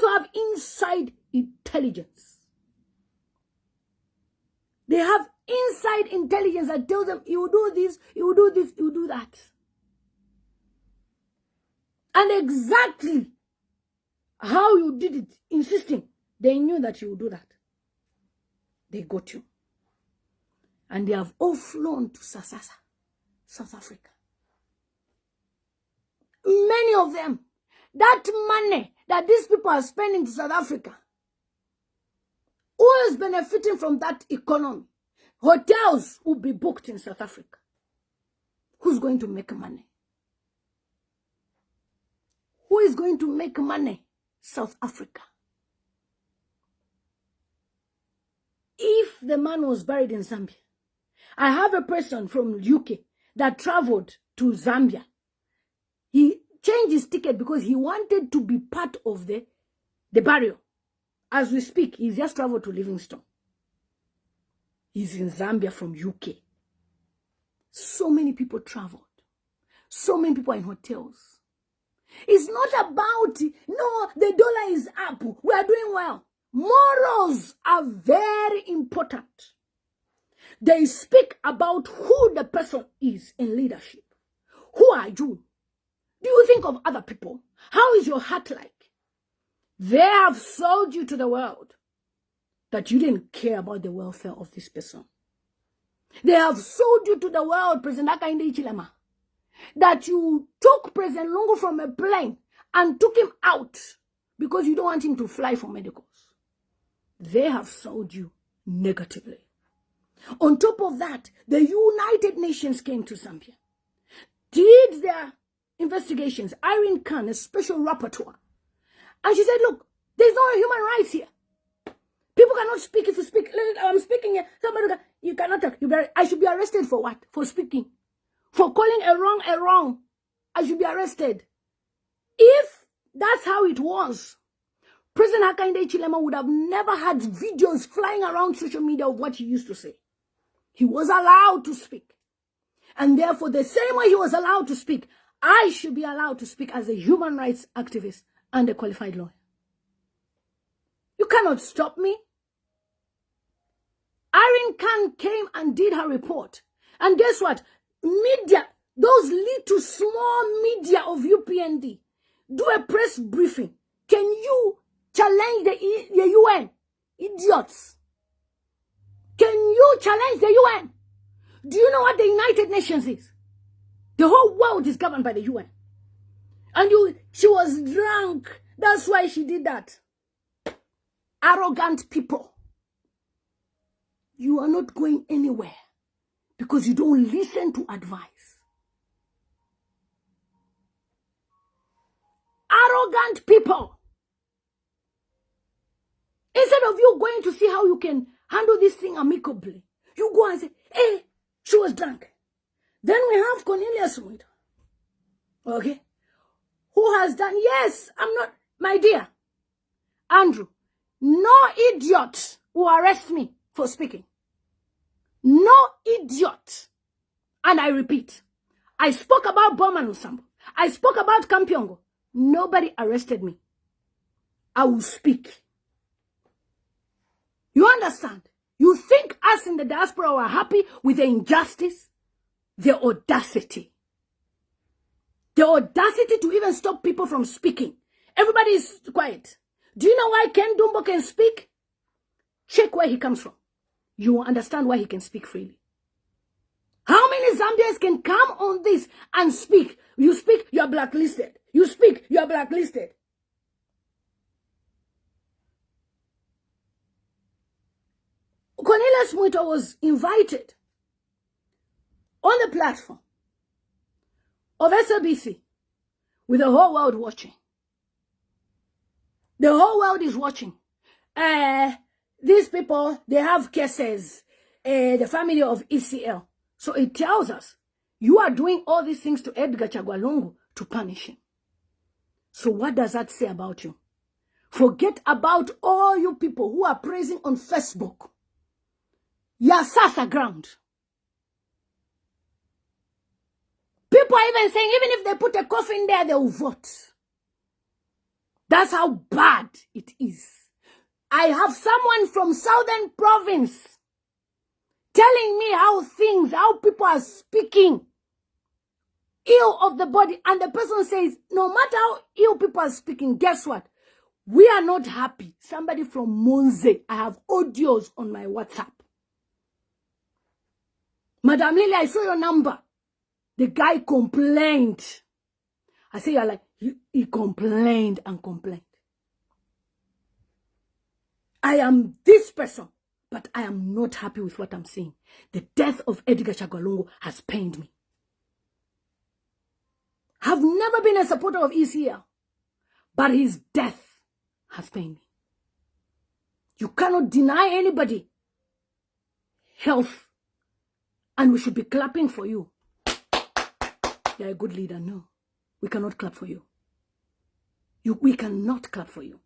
have inside intelligence. They have inside intelligence that tells them, you will do this, you will do this, you will do that. And exactly how you did it, insisting, they knew that you would do that. They got you. And they have all flown to Sasasa, South Africa. Many of them, that money that these people are spending to South Africa, who is benefiting from that economy? Hotels will be booked in South Africa. Who's going to make money? Who is going to make money? South Africa. If the man was buried in Zambia, I have a person from UK that traveled to Zambia. He changed his ticket because he wanted to be part of the the burial. As we speak, he's just traveled to Livingstone. He's in Zambia from UK. So many people traveled. So many people are in hotels. It's not about, no, the dollar is up. We are doing well. Morals are very important. They speak about who the person is in leadership. Who are you? Do you think of other people? How is your heart like? They have sold you to the world that you didn't care about the welfare of this person. They have sold you to the world, President Hakainde Hichilema, that you took President Lungu from a plane and took him out because you don't want him to fly for medicals. They have sold you negatively. On top of that, the United Nations came to Zambia, did their investigations. Irene Khan, a special rapporteur, and she said, look, there's no human rights here. People cannot speak. If you speak, I'm speaking here. Somebody, you cannot talk. I should be arrested for what? For speaking. For calling a wrong. I should be arrested. If that's how it was, President Hakainde Hichilema would have never had videos flying around social media of what he used to say. He was allowed to speak. And therefore, the same way he was allowed to speak, I should be allowed to speak as a human rights activist and a qualified lawyer. You cannot stop me. Irene Khan came and did her report. And guess what? Media, those little small media of UPND, do a press briefing. Can you challenge the UN? Idiots. Can you challenge the UN? Do you know what the United Nations is? The whole world is governed by the UN. And she was drunk. That's why she did that. Arrogant people. You are not going anywhere because you don't listen to advice. Arrogant people. Instead of you going to see how you can handle this thing amicably, you go and say, hey, she was drunk. Then we have Cornelius Mwita. Okay? Who has done, yes, I'm not, my dear, Andrew, no idiot will arrest me for speaking. No idiot. And I repeat, I spoke about Boma Nusambo. I spoke about Kampiongo. Nobody arrested me. I will speak. You understand? You think us in the diaspora are happy with the injustice? The audacity. The audacity to even stop people from speaking. Everybody is quiet. Do you know why Ken Dumbo can speak? Check where he comes from. You will understand why he can speak freely. How many Zambians can come on this and speak? You speak, you are blacklisted. You speak, you are blacklisted. Cornelius Mwita was invited on the platform of SABC with the whole world watching. The whole world is watching. These people, they have cases, the family of ECL. So it tells us, you are doing all these things to Edgar Chagwa Lungu to punish him. So what does that say about you? Forget about all you people who are praising on Facebook. Your sasa ground. People are even saying, even if they put a coffin there, they will vote. That's how bad it is. I have someone from Southern Province telling me how people are speaking ill of the body. And the person says, no matter how ill people are speaking, guess what? We are not happy. Somebody from Monze, I have audios on my WhatsApp. Madam Lily, I saw your number. The guy complained. I say, you're like, he complained and complained. I am this person, but I am not happy with what I'm seeing. The death of Edgar Chagwa Lungu has pained me. I've never been a supporter of ECL, but his death has pained me. You cannot deny anybody health, and we should be clapping for you. You're a good leader. No, we cannot clap for you. We cannot clap for you.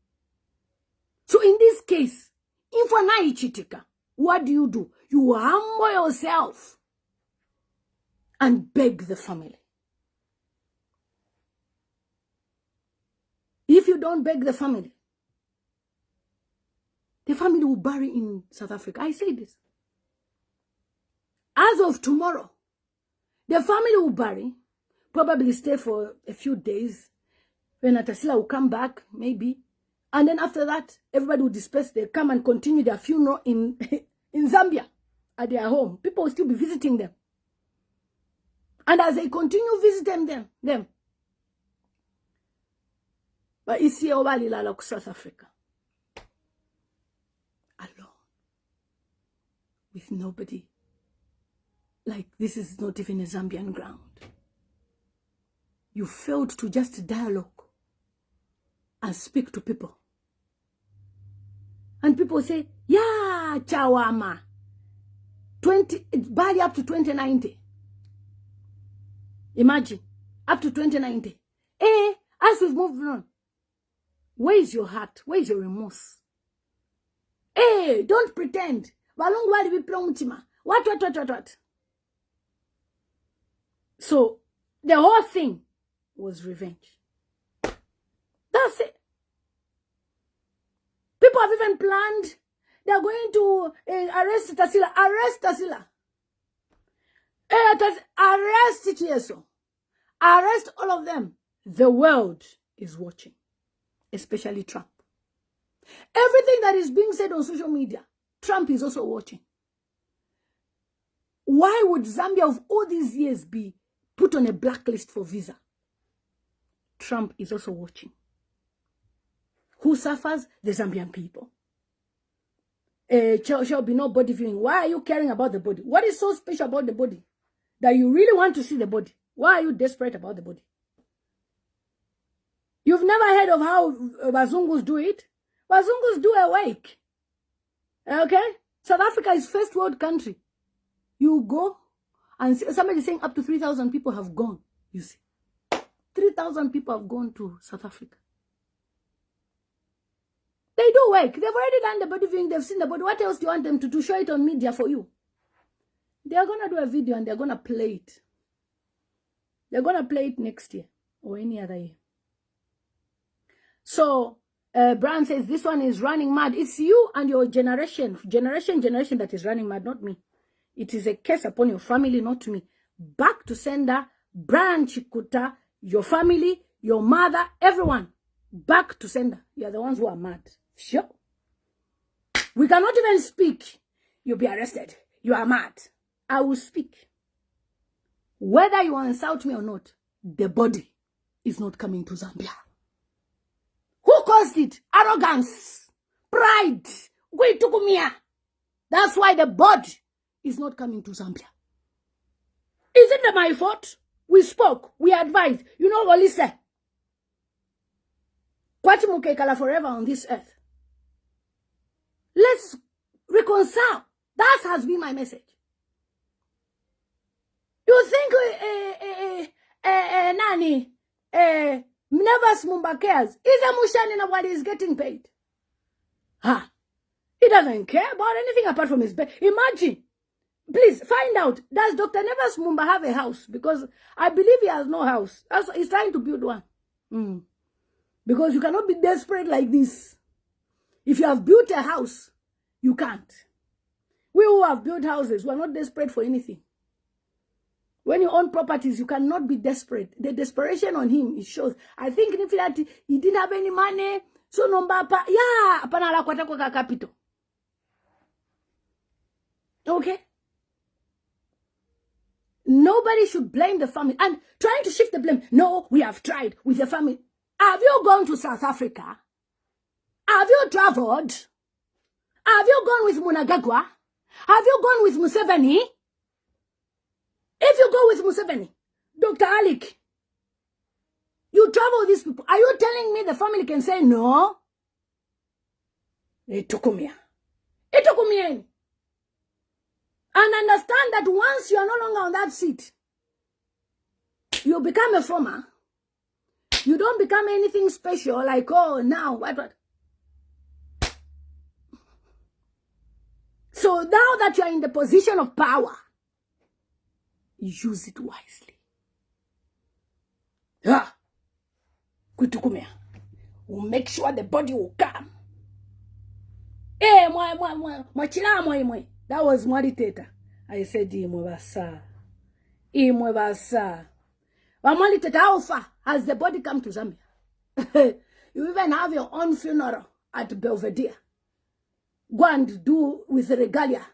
So in this case, what do? You humble yourself and beg the family. If you don't beg the family will bury in South Africa. I say this. As of tomorrow, the family will bury, probably stay for a few days. When Atasila will come back, maybe. And then after that, everybody will disperse. They come and continue their funeral in, in Zambia at their home. People will still be visiting them. And as they continue visiting them. But it's here over South Africa. Alone. With nobody. Like this is not even a Zambian ground. You failed to just dialogue and speak to people. And people say, yeah, Chawama. 20, barely up to 2090. Imagine, up to 2090. As we've moved on, where is your heart? Where is your remorse? Don't pretend. What? So, the whole thing was revenge. That's it. People have even planned, they're going to arrest Tasila. Arrest Tasila. Arrest Chieso. Arrest all of them. The world is watching, especially Trump. Everything that is being said on social media, Trump is also watching. Why would Zambia of all these years be put on a blacklist for visa? Trump is also watching. Who suffers? The Zambian people. Shall be no body viewing. Why are you caring about the body? What is so special about the body that you really want to see the body? Why are you desperate about the body? You've never heard of how Bazungus do it? Bazungus do a wake. Okay? South Africa is first world country. You go and see, somebody saying up to 3,000 people have gone. You see. 3,000 people have gone to South Africa. They do work. They've already done the body viewing. They've seen the body. What else do you want them to do? Show it on media for you. They're going to do a video and they're going to play it. They're going to play it next year or any other year. So, Brian says, this one is running mad. It's you and your generation that is running mad, not me. It is a curse upon your family, not me. Back to sender, Brian Chikuta, your family, your mother, everyone. Back to sender. You are the ones who are mad. Sure. We cannot even speak. You'll be arrested. You are mad. I will speak. Whether you insult me or not, the body is not coming to Zambia. Who caused it? Arrogance. Pride. That's why the body is not coming to Zambia. Isn't it my fault? We spoke. We advised. You know what Lisa? Kwatimukekala forever on this earth. Let's reconcile. That has been my message. You think Nani Nevas Mumba cares? Is a Mushani nobody is getting paid? Ha! He doesn't care about anything apart from his bed. Imagine. Please find out. Does Dr. Nevas Mumba have a house? Because I believe he has no house. He's trying to build one. Because you cannot be desperate like this. If you have built a house, you can't. We who have built houses, we are not desperate for anything. When you own properties, you cannot be desperate. The desperation on him, it shows. I think in he didn't have any money. So capital. Okay? Nobody should blame the family. And trying to shift the blame. No, we have tried with the family. Have you gone to South Africa? Have you traveled? Have you gone with Munagagwa? Have you gone with Museveni? If you go with Museveni, Dr. Alik, you travel with these people. Are you telling me the family can say no? It took me. And understand that once you are no longer on that seat, you become a former. You don't become anything special like, oh, now, what? So now that you are in the position of power, use it wisely. Kutukumea. We'll make sure the body will come. That was Mwariteta. I said, Imwebasa. Mwariteta, how far has the body come to Zambia? You even have your own funeral at Belvedere. Go and do with regalia.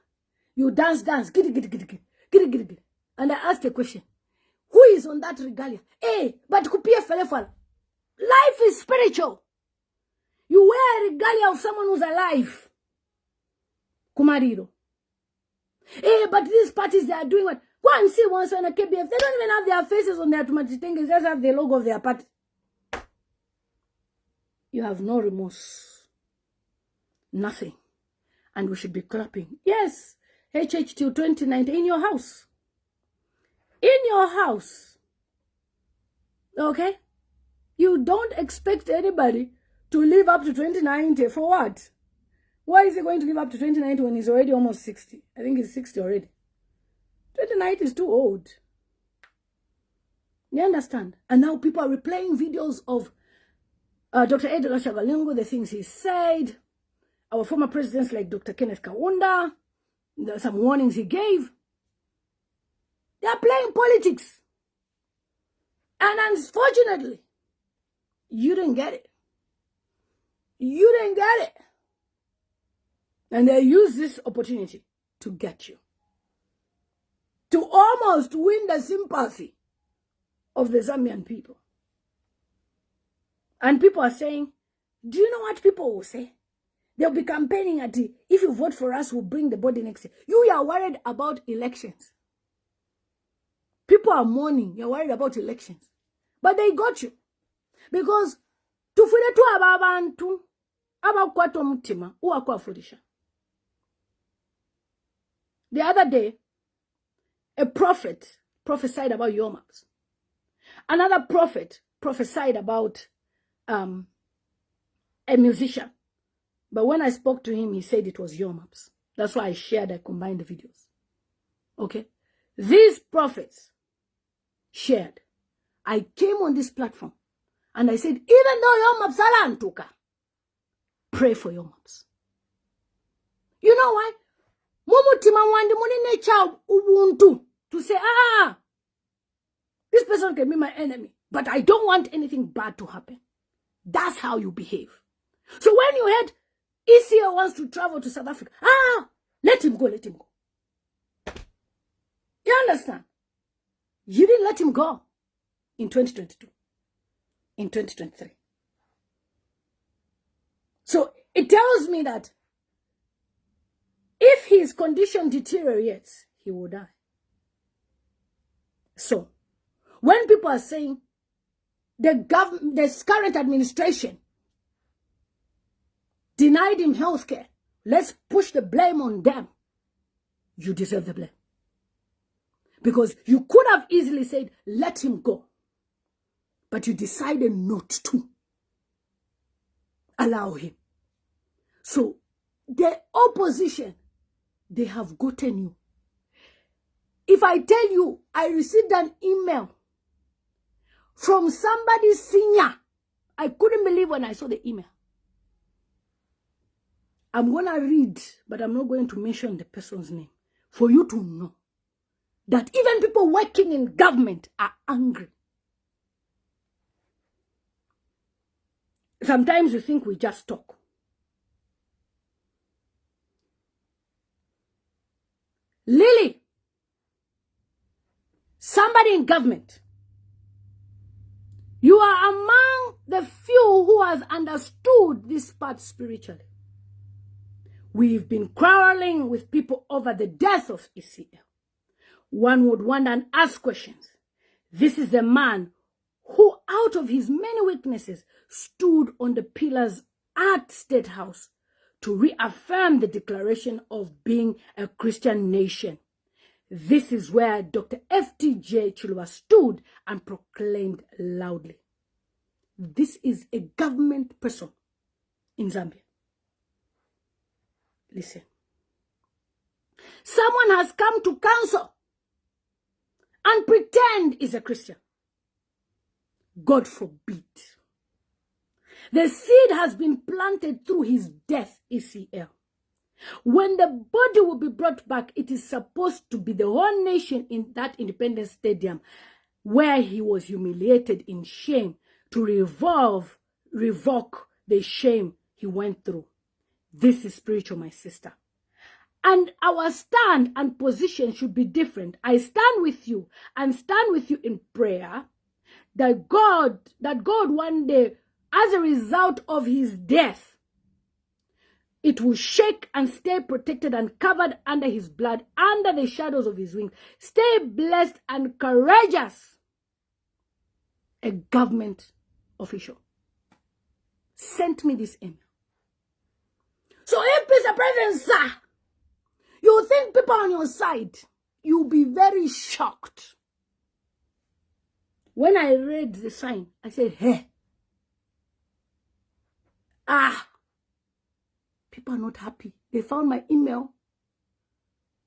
You dance. Giddy. And I asked a question. Who is on that regalia? But kupia felefala. Life is spiritual. You wear a regalia of someone who's alive. Kumariro. But these parties, they are doing what? Go and see once on a KBF. They don't even have their faces on their automatic thing. They just have the logo of their party. You have no remorse. Nothing. And we should be clapping. Yes. HH till 2019 in your house. In your house. Okay? You don't expect anybody to live up to 2090. For what? Why is he going to live up to 2090 when he's already almost 60? I think he's 60 already. 2090 is too old. You understand? And now people are replaying videos of Dr. Edgar Lungu, the things he said. Our former presidents like Dr. Kenneth Kaunda, some warnings he gave. They are playing politics. And unfortunately, you didn't get it. You didn't get it. And they use this opportunity to get you. To almost win the sympathy of the Zambian people. And people are saying, do you know what people will say? They'll be campaigning at it. If you vote for us, we'll bring the body next year. You are worried about elections. People are mourning. You're worried about elections. But they got you. Because tufile tu ababantu abakwato mtima uwakwafundisha. The other day, a prophet prophesied about Yomaps. Another prophet prophesied about a musician. But when I spoke to him, he said it was Yomaps. That's why I combined the videos. Okay? These prophets shared. I came on this platform and I said, even though Yomaps alantuka, pray for Yomaps. You know why? Mumutima mwandi munine cha ubuntu. To say, this person can be my enemy, but I don't want anything bad to happen. That's how you behave. So when you heard ECA wants to travel to South Africa, let him go. You understand? You didn't let him go in 2022, in 2023. So it tells me that if his condition deteriorates, he will die. So, when people are saying the current administration denied him health care, let's push the blame on them, you deserve the blame. Because you could have easily said, let him go. But you decided not to allow him. So, the opposition, they have gotten you. If I tell you, I received an email from somebody senior, I couldn't believe when I saw the email. I'm going to read, but I'm not going to mention the person's name, for you to know that even people working in government are angry. Sometimes you think we just talk. Lily, somebody in government, you are among the few who has understood this part spiritually. We've been quarreling with people over the death of ECL. One would wonder and ask questions. This is a man who, out of his many weaknesses, stood on the pillars at State House to reaffirm the declaration of being a Christian nation. This is where Dr. FTJ Chilwa stood and proclaimed loudly. This is a government person in Zambia. Listen. Someone has come to counsel and pretend is a Christian. God forbid. The seed has been planted through his death, ECL. When the body will be brought back, it is supposed to be the whole nation in that Independence Stadium where he was humiliated in shame to revoke the shame he went through. This is spiritual, my sister. And our stand and position should be different. I stand with you and stand with you in prayer that God one day, as a result of his death, it will shake and stay protected and covered under his blood, under the shadows of his wings. Stay blessed and courageous. A government official sent me this email. So if Mr. President, sir, you think people on your side, you'll be very shocked. When I read the sign, I said, hey. People are not happy. They found my email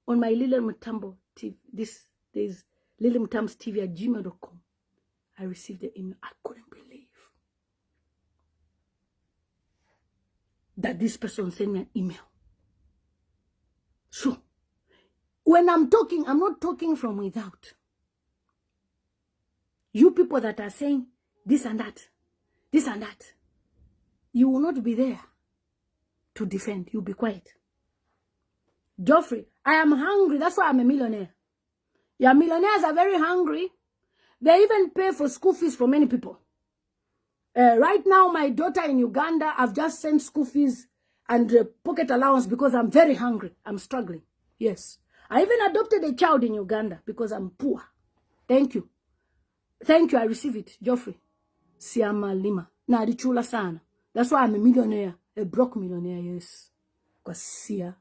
on my Lily Mutambo TV. There's Lily Mutambo's TV at gmail.com. I received the email. I couldn't believe that this person sent me an email. So, when I'm talking, I'm not talking from without. You people that are saying this and that, you will not be there to defend. You'll be quiet. Geoffrey, I am hungry. That's why I'm a millionaire. Yeah, millionaires are very hungry. They even pay for school fees for many people. Right now, my daughter in Uganda, I've just sent school fees and pocket allowance because I'm very hungry. I'm struggling. Yes. I even adopted a child in Uganda because I'm poor. Thank you. Thank you. I receive it. Geoffrey. Siama Lima. Na richula sana. That's why I'm a millionaire. A broke millionaire, yes. Because Sia.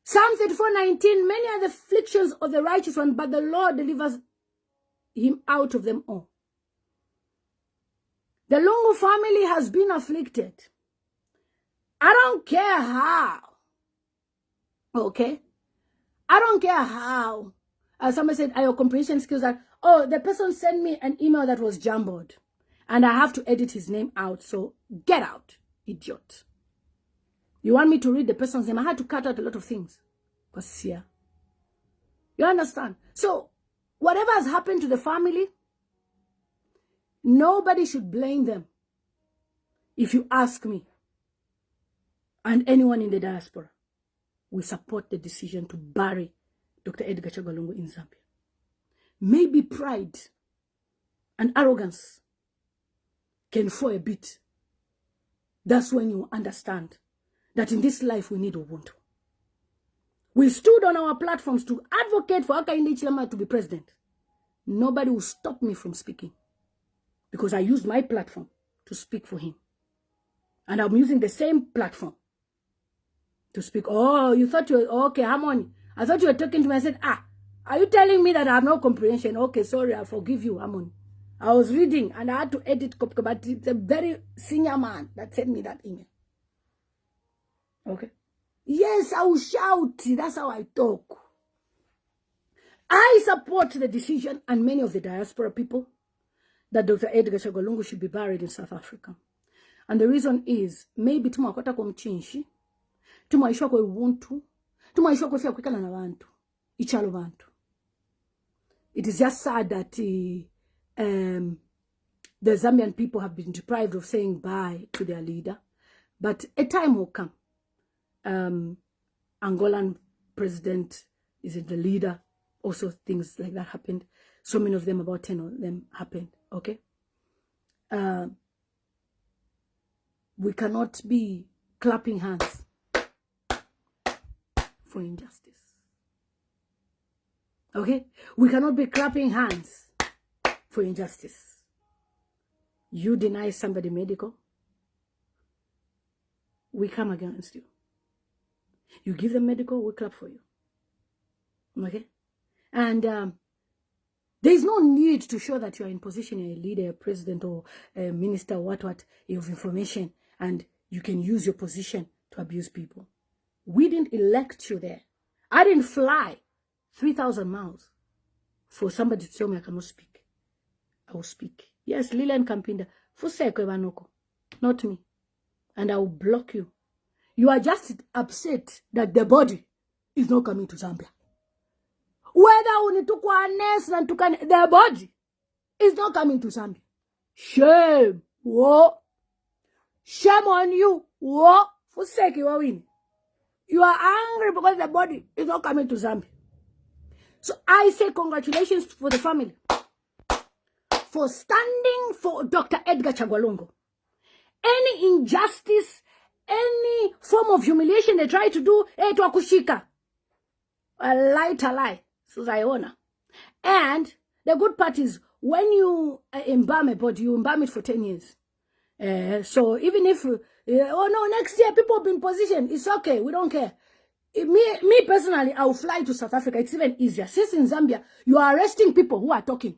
Psalm 34:19, many are the afflictions of the righteous one, but the Lord delivers him out of them all. The Lungu family has been afflicted. I don't care how. Okay? I don't care how. As somebody said, are your comprehension skills that, oh, the person sent me an email that was jumbled. And I have to edit his name out. So get out, idiot. You want me to read the person's name? I had to cut out a lot of things. Because yeah. You understand? So whatever has happened to the family, nobody should blame them. If you ask me, and anyone in the diaspora, we support the decision to bury Dr. Edgar Chagwa Lungu in Zambia. Maybe pride and arrogance can fall a bit. That's when you understand that in this life we need Ubuntu. We stood on our platforms to advocate for Hakainde Hichilema to be president. Nobody will stop me from speaking because I used my platform to speak for him. And I'm using the same platform to speak. Oh, you thought you were, okay, Harmony. I thought you were talking to me. I said, are you telling me that I have no comprehension? Okay, sorry, I forgive you, Harmony. I was reading and I had to edit, but it's a very senior man that sent me that email. Okay. Yes, I will shout. That's how I talk. I support the decision and many of the diaspora people that Dr. Edgar Chagwa Lungu should be buried in South Africa. And the reason is, maybe tumakwata kumchinshi, tumaishwa kwa ubuntu, tumaishwa kwa fia kwikala na bantu, ichalo bantu. It is just sad that the Zambian people have been deprived of saying bye to their leader. But a time will come. Angolan president is the leader. Also things like that happened. So many of them, about 10 of them happened. Okay. We cannot be clapping hands for injustice. Okay. We cannot be clapping hands for injustice. You deny somebody medical, we come against you. You give them medical, we clap for you. Okay? And there is no need to show that you are in position, you're a leader, a president, or a minister, or what, you have information, and you can use your position to abuse people. We didn't elect you there. I didn't fly 3,000 miles for somebody to tell me I cannot speak. I will speak. Yes, Lilian Kampinda. Fuseko Evanoko. Not me. And I will block you. You are just upset that the body is not coming to Zambia. Whether the body is not coming to Zambia. Shame. Whoa. Shame on you. Whoa. Fuseki wawini. You are angry because the body is not coming to Zambia. So I say congratulations for the family for standing for Dr. Edgar Chagwa. Any injustice, any form of humiliation they try to do, tuakushika. A lie. Suzaiona. And the good part is when you embalm a body, you embalm it for 10 years. So even if, oh no, next year people will be in position, it's okay, we don't care. Me personally, I will fly to South Africa. It's even easier. Since in Zambia, you are arresting people who are talking.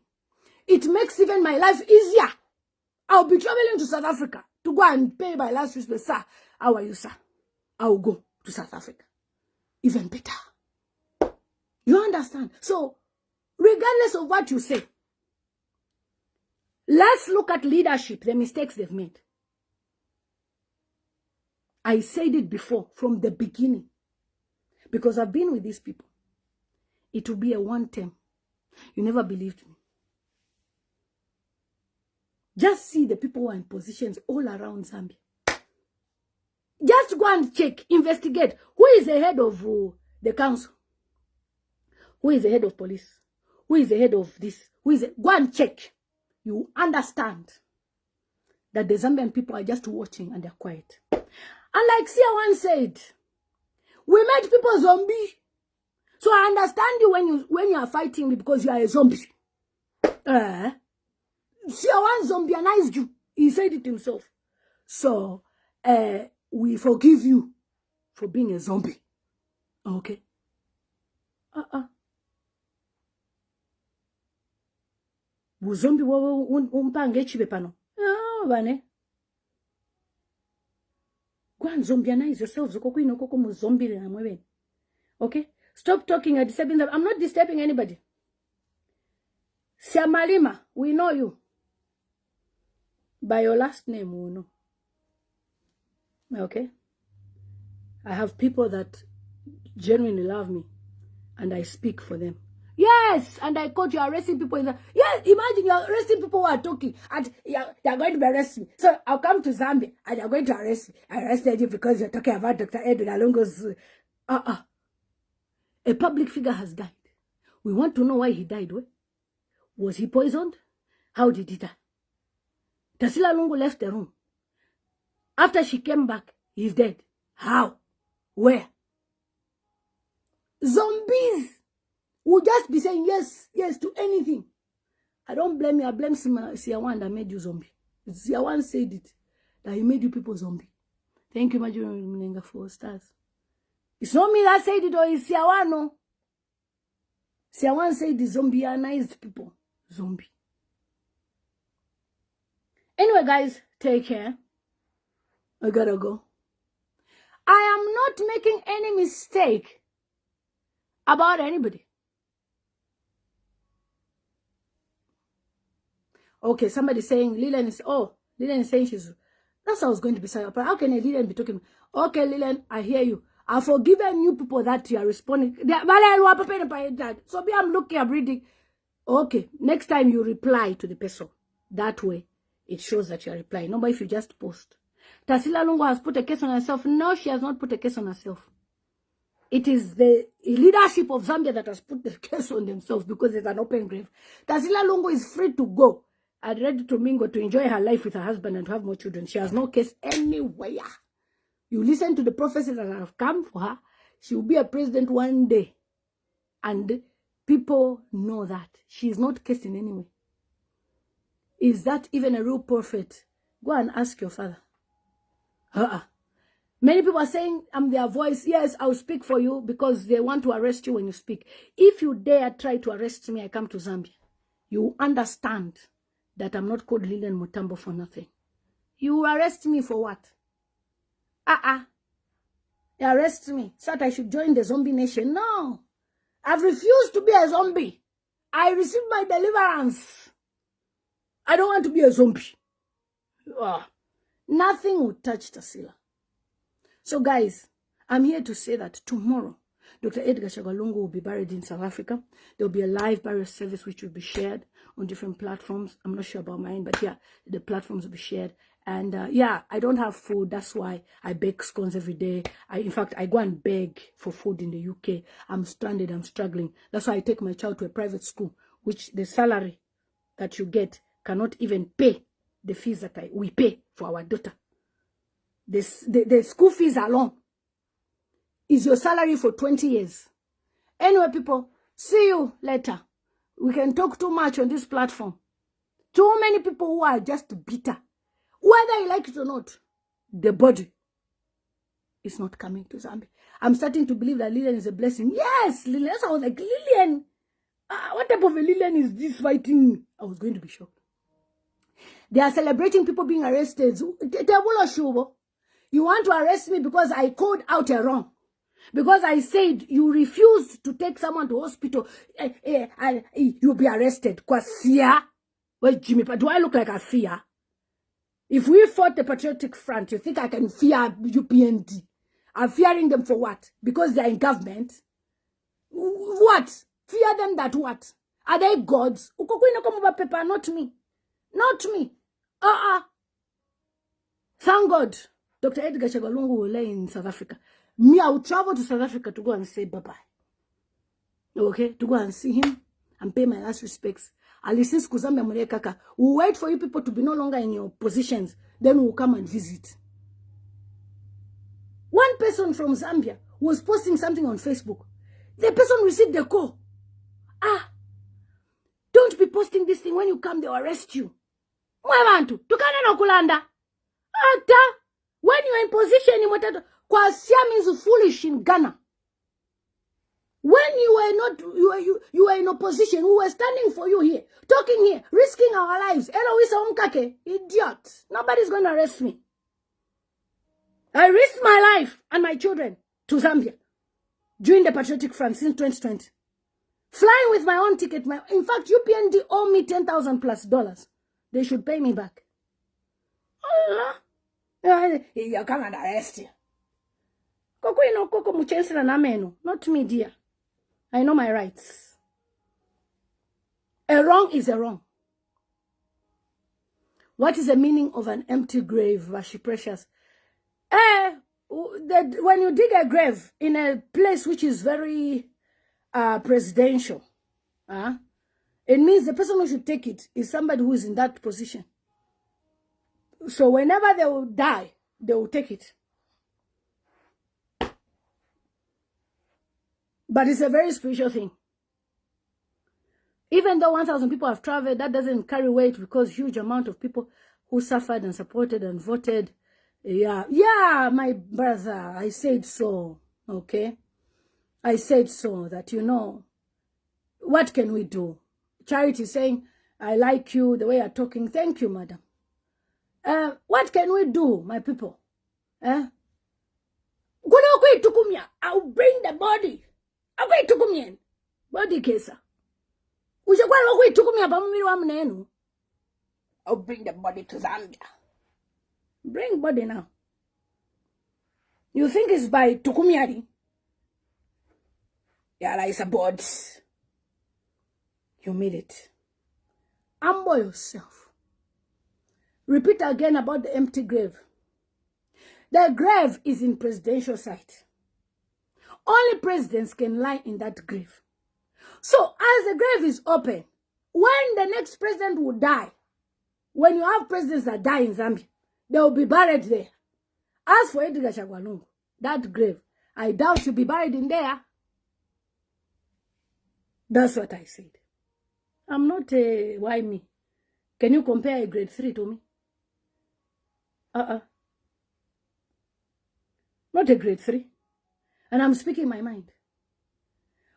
It makes even my life easier. I'll be traveling to South Africa to go and pay my last respect. Sir, how are you, sir? I will go to South Africa. Even better. You understand? So, regardless of what you say, let's look at leadership, the mistakes they've made. I said it before, from the beginning. Because I've been with these people. It will be a one term. You never believed me. Just see the people who are in positions all around Zambia. Just go and check, investigate. Who is the head of the council? Who is the head of police? Who is the head of this? Go and check. You understand that the Zambian people are just watching and they're quiet. And like Sia1 said, we made people zombie. So I understand you when you are fighting me because you are a zombie. Sia1 zombieized you. He said it himself. So we forgive you for being a zombie. Okay? Zombie umpange chibe pano. Bane. Go and zombianize yourselves. Okay? Stop talking and disturbing them. I'm not disturbing anybody. Siamalima, we know you. By your last name, we know. Okay? I have people that genuinely love me. And I speak for them. Yes, and I caught you arresting people in the... Yes, imagine you're arresting people who are talking and they're going to arrest me. So I'll come to Zambia and they're going to arrest me. I arrested you because you're talking about Dr. Edgar Lungu's... A public figure has died. We want to know why he died. Was he poisoned? How did he die? Tasila Lungu left the room. After she came back, he's dead. How? Where? Zombies will just be saying yes, yes to anything. I don't blame you. I blame Sia1 that made you zombie. Sia1 said it, that he made you people zombie. Thank you, Major Munenga, for stars. It's not me that said it, or it's Sia1, no. Sia1 said the zombieized people. Zombie. Anyway, guys, take care. I gotta go. I am not making any mistake about anybody. Okay, somebody saying Lilian is... Oh, Lilian is saying she's... That's how I was going to be saying. But how can a Lilian be talking? Okay, Lilian, I hear you. I've forgiven you people that you are responding. So I'm looking, I'm reading. Okay, next time you reply to the person. That way, it shows that you are replying. No, but if you just post. Tasila Lungu has put a case on herself. No, she has not put a case on herself. It is the leadership of Zambia that has put the case on themselves because it's an open grave. Tasila Lungu is free to go and ready to mingle, to enjoy her life with her husband and to have more children. She has no case anywhere. You listen to the prophecies that have come for her. She will be a president one day. And people know that. She is not cased in any way. Is that even a real prophet? Go and ask your father. Many people are saying, I'm their voice. Yes, I'll speak for you because they want to arrest you when you speak. If you dare try to arrest me, I come to Zambia. You understand that I'm not called Lilian Mutambo for nothing. You arrest me for what? They arrest me so that I should join the zombie nation. No. I've refused to be a zombie. I received my deliverance. I don't want to be a zombie. Nothing will touch Tarsila. So guys, I'm here to say that tomorrow, Dr. Edgar Chagwa Lungu will be buried in South Africa. There will be a live burial service which will be shared on different platforms. I'm not sure about mine, but yeah, the platforms will be shared. And yeah, I don't have food. That's why I bake scones every day. In fact, I go and beg for food in the UK. I'm stranded. I'm struggling. That's why I take my child to a private school, which the salary that you get cannot even pay the fees that we pay for our daughter. The school fees alone is your salary for 20 years. Anyway, people, see you later. We can talk too much on this platform. Too many people who are just bitter. Whether you like it or not, the body is not coming to Zambia. I'm starting to believe that Lillian is a blessing. Yes, Lillian. That's why I was like, Lillian, what type of a Lillian is this fighting me? I was going to be shocked. They are celebrating people being arrested. You want to arrest me because I called out a wrong. Because I said you refused to take someone to hospital. You'll be arrested. Wait, Jimmy, do I look like a fear? If we fought the Patriotic Front, you think I can fear UPND? I'm fearing them for what? Because they're in government? What? Fear them that what? Are they gods? Not me. Not me. Thank God. Dr. Edgar Chagwa Lungu will lay in South Africa. Me, I will travel to South Africa to go and say bye-bye. Okay? To go and see him and pay my last respects. We'll wait for you people to be no longer in your positions. Then we'll come and visit. One person from Zambia was posting something on Facebook. The person received the call. Don't be posting this thing. When you come, they'll arrest you. When you're in position, Kwasia means foolish in Ghana. When you were in opposition, we were standing for you here, talking here, risking our lives. Idiot. Nobody's going to arrest me. I risked my life and my children to Zambia during the Patriotic Front since 2020. Flying with my own ticket. In fact, UPND owe me $10,000+. They should pay me back. Allah. You come and arrest you. Not me, dear. I know my rights. A wrong is a wrong. What is the meaning of an empty grave, Vashi Precious? When you dig a grave in a place which is very presidential, it means the person who should take it is somebody who is in that position. So whenever they will die, they will take it. But it's a very spiritual thing. Even though 1,000 people have traveled, that doesn't carry weight because huge amount of people who suffered and supported and voted. Yeah, my brother, I said so, okay? I said so that, what can we do? Charity saying, I like you, the way you're talking. Thank you, madam. What can we do, my people? I'll bring the body. I'll body kesa. I'll bring the body to Zambia. Bring body now. You think it's by Tukumiari? Yeah, it's a board. You made it. Humble yourself. Repeat again about the empty grave. The grave is in presidential site. Only presidents can lie in that grave. So, as the grave is open, when the next president will die, when you have presidents that die in Zambia, they will be buried there. As for Edgar Chagwa Lungu, that grave, I doubt he'll be buried in there. That's what I said. I'm not why me? Can you compare a grade 3 to me? Not a grade 3. And I'm speaking my mind.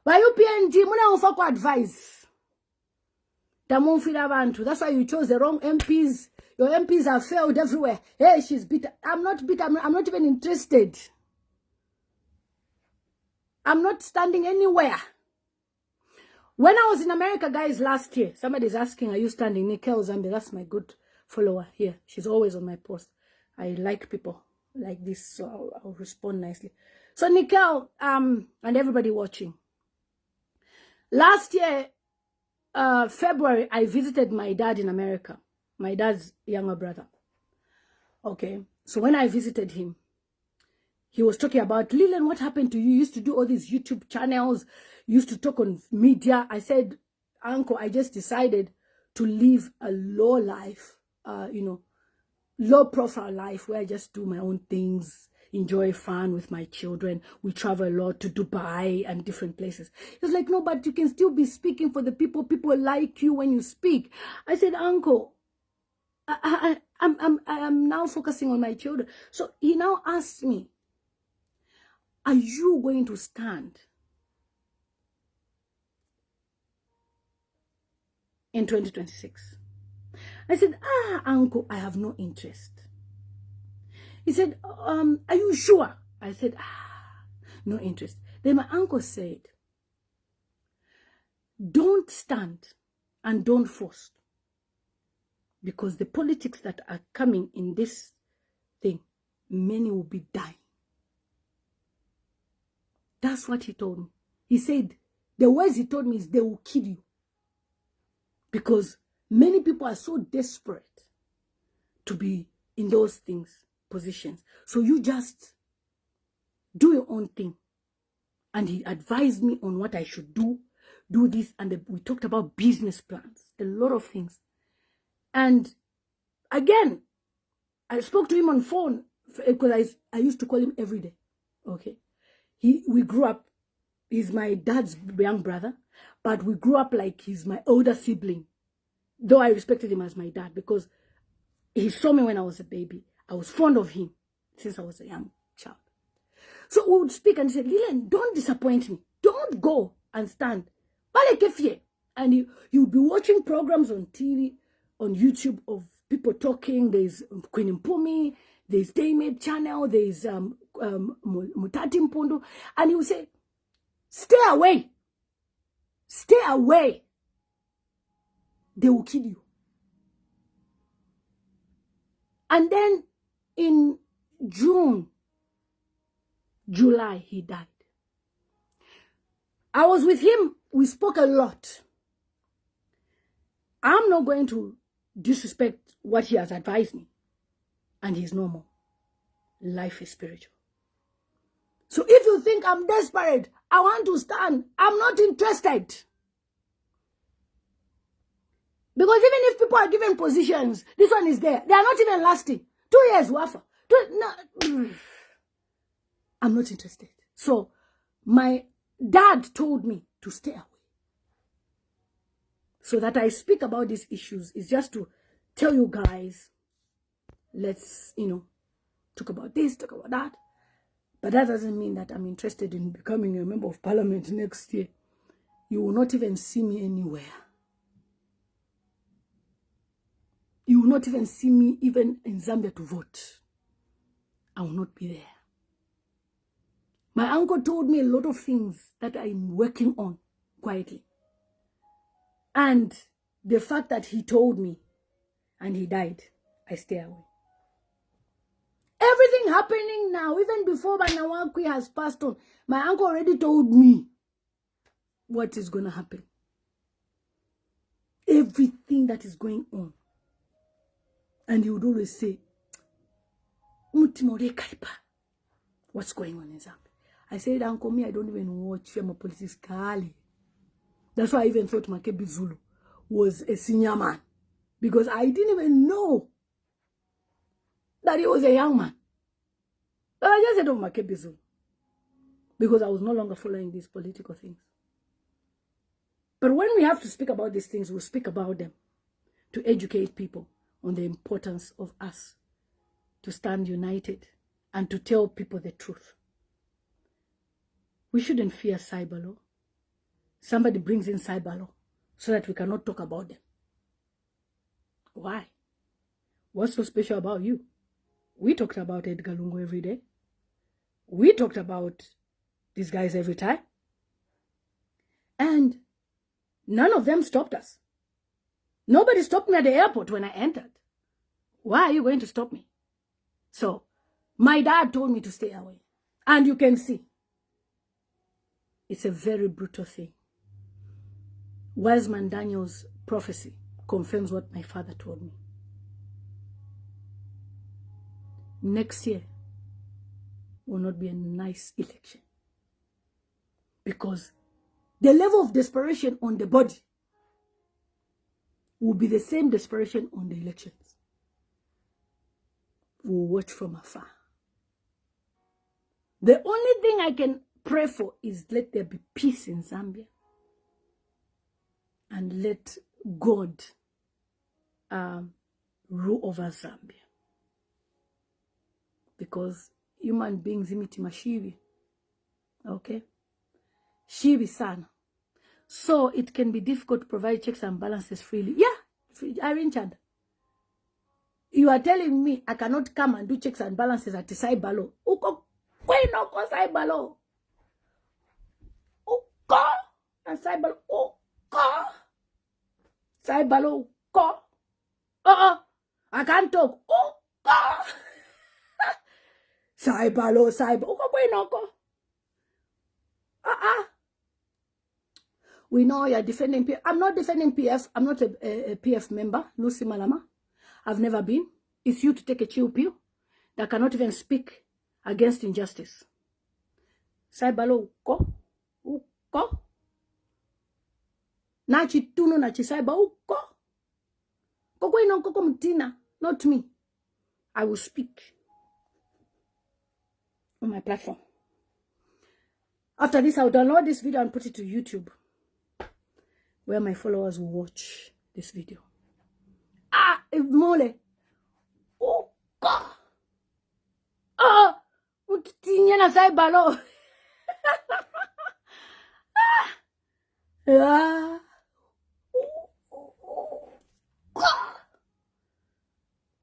Why you PNG, muna ufako advise. That's why you chose the wrong MPs. Your MPs have failed everywhere. Hey, she's bitter. I'm not bitter. I'm not even interested. I'm not standing anywhere. When I was in America, guys, last year, somebody's asking, are you standing? Nicole Zambia, that's my good follower here. She's always on my post. I like people like this, so I'll respond nicely. So Nicole, and everybody watching. Last year, February, I visited my dad in America. My dad's younger brother. Okay, so when I visited him, he was talking about, Lillian, what happened to you? You used to do all these YouTube channels. You used to talk on media. I said, Uncle, I just decided to live a low life, low profile life where I just do my own things, enjoy fun with my children. We travel a lot to Dubai and different places. He was like, no, but you can still be speaking for the people. People like you when you speak. I said, Uncle, I'm now focusing on my children. So he now asked me, are you going to stand in 2026? I said, Uncle, I have no interest. He said, are you sure? I said, no interest. Then my uncle said, don't stand and don't force. Because the politics that are coming in this thing, many will be dying. That's what he told me. He said, the words he told me is, they will kill you. Because many people are so desperate to be in those things, positions. So you just do your own thing. And he advised me on what I should do this. And we talked about business plans, a lot of things. And again, I spoke to him on phone because I used to call him every day. Okay. We grew up, he's my dad's young brother, but we grew up like he's my older sibling. Though I respected him as my dad because he saw me when I was a baby. I was fond of him since I was a young child. So we would speak and he said, Lillian, don't disappoint me. Don't go and stand. And you'll be watching programs on TV, on YouTube of people talking. There's Queen Mpumi, there's Daymaid channel, there's Mutati Mpondo. And he will say, stay away. Stay away. They will kill you. And then in July, he died. I was with him. We spoke a lot. I'm not going to disrespect what he has advised me. And he's normal. Life is spiritual. So if you think I'm desperate, I want to stand, I'm not interested. Because even if people are given positions, this one is there. They are not even lasting. 2 years, wafa. I'm not interested. So my dad told me to stay away. So that I speak about these issues is just to tell you guys, let's, talk about this, talk about that. But that doesn't mean that I'm interested in becoming a member of parliament next year. You will not even see me anywhere. You will not even see me even in Zambia to vote. I will not be there. My uncle told me a lot of things that I'm working on quietly. And the fact that he told me and he died, I stay away. Everything happening now, even before Banawakwi has passed on, my uncle already told me what is going to happen. Everything that is going on. And he would always say, what's going on in Zambia? I said, Uncle, me, I don't even watch Fema Politics Kali. That's why I even thought Makebi Zulu was a senior man. Because I didn't even know that he was a young man. But I just said, oh, Makebi Zulu. Because I was no longer following these political things. But when we have to speak about these things, we'll speak about them to educate people on the importance of us to stand united and to tell people the truth. We shouldn't fear cyber law. Somebody brings in cyber law so that we cannot talk about them. Why? What's so special about you? We talked about Edgar Lungu every day. We talked about these guys every time. And none of them stopped us. Nobody stopped me at the airport when I entered. Why are you going to stop me? So my dad told me to stay away. And you can see, it's a very brutal thing. Wiseman Daniel's prophecy confirms what my father told me. Next year will not be a nice election. Because the level of desperation on the body will be the same desperation on the elections. We'll watch from afar. The only thing I can pray for is let there be peace in Zambia. And let God rule over Zambia. Because human beings imitima shibi. Okay? Shibi sana. So it can be difficult to provide checks and balances freely. Yeah, Irene Chand. You are telling me I cannot come and do checks and balances at the Saibalo. Uko kwenoko Saibalo. Uko and Saibalo. Uko. Saibalo. Uko. I can't talk. Uko. Saibalo. Uko kwenoko. We know you're defending PF. I'm not defending PF. I'm not a PF member. No Simalama. I've never been. It's you to take a chill pill that cannot even speak against injustice. Saibalo uko. Uko. Nachi tuno nachi saiba uko. Koko ino koko mtina. Not me. I will speak on my platform. After this, I'll download this video and put it to YouTube, where my followers will watch this video. Mole. Oh, God. Utinya na Saibalo.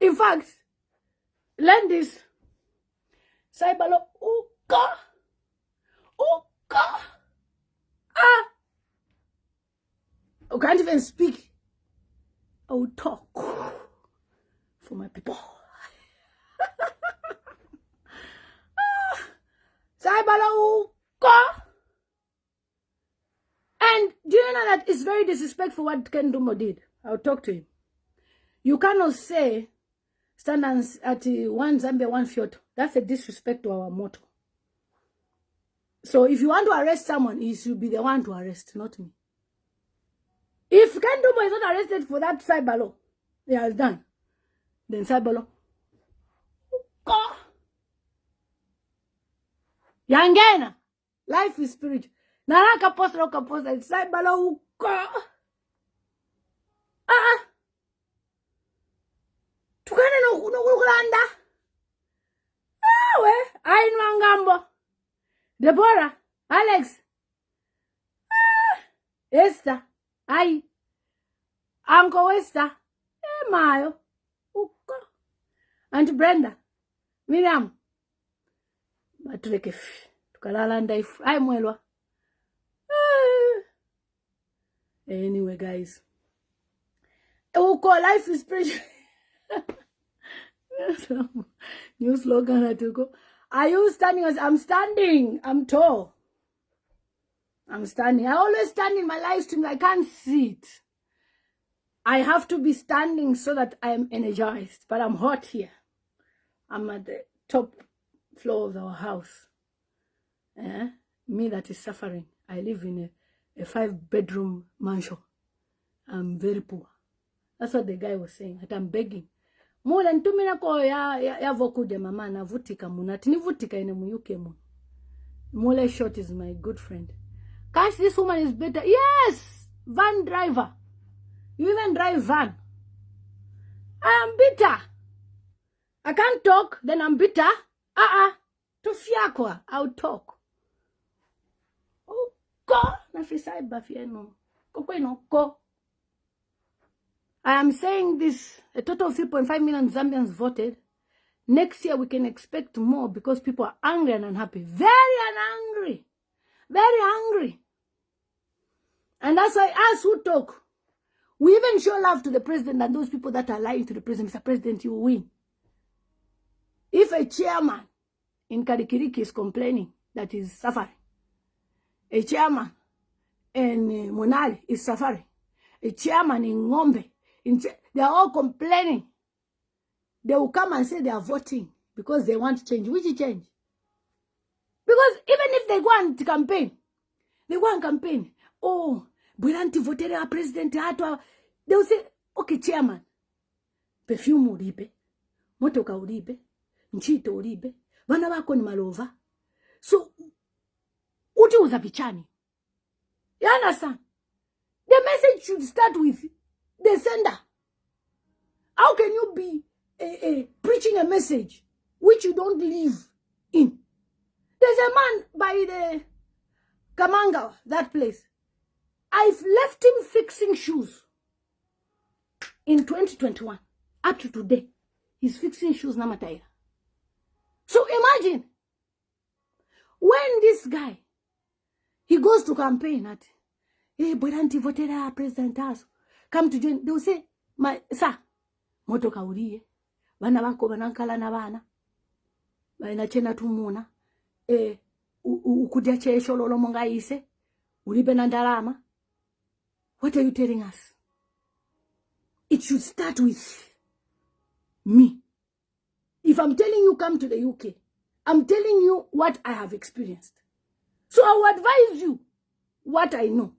In fact, learn this. Saibalo. Oh, God. Oh, God. I can't even speak. I will talk for my people. Saibalo. And do you know that it's very disrespectful what Ken Dumo did? I'll talk to him. You cannot say, stand at one Zambia, one Fioto. That's a disrespect to our motto. So if you want to arrest someone, he should be the one to arrest, not me. If Ken Dumo is not arrested for that Saibalo, he has done, then Saibalo. Yangena. Life is spiritual. Naraka post roka post and Saibalo uko. Tukane no kulanda. We ainu angambo. Deborah, Alex, Esther, Uncle Esther, Mayo, Uko, Aunt Brenda, Miriam, Matreke, Tukalalanda, Mwelwa. Anyway, guys, Uko, life is spiritual. New slogan at Uko. Are you standing? I'm standing. I'm tall. I'm standing. I always stand in my live stream. I can't sit. I have to be standing so that I am energized. But I'm hot here. I'm at the top floor of our house. Me that is suffering. I live in a 5-bedroom mansion. I'm very poor. That's what the guy was saying. That I'm begging. Mula ntumina ko ya voku de mama na vutika muna. Tini vutika ine muyuke mu. Mule Short is my good friend. Guys, this woman is better. Yes! Van driver. You even drive van. I am bitter. I can't talk, then I'm bitter. Tufiakwa, I'll talk. Oh, God. Nafisai bafieno. Koko ino ko. I am saying this, a total of 3.5 million Zambians voted. Next year we can expect more because people are angry and unhappy. Very angry. very hungry. And that's why us who talk, we even show love to the president and those people that are lying to the president. Mr. President, you win. If a chairman in Karikiriki is complaining that he's suffering, a chairman in Monali is suffering, a chairman in Ngombe, they are all complaining, they will come and say they are voting because they want change. Which change? Because even if they go and campaign, oh, Buranti voted our president, they will say, okay, chairman, perfume uribe, motoka uribe, nchito uribe, vana wako ni malova. So, uti uza vichani. You understand? The message should start with the sender. How can you be preaching a message which you don't live in? There's a man by the Kamanga, that place. I've left him fixing shoes in 2021. Up to today, he's fixing shoes namataira. So imagine, when this guy, he goes to campaign at, hey, Buranti voted our president us, come to join, they will say, my sir, moto kauriye, vana wako vanankala na vana, vaina chena tumuna, ukudia chesho lolo monga ise, uribe na ndalama. What are you telling us? It should start with me. If I'm telling you come to the UK, I'm telling you what I have experienced. So I will advise you what I know.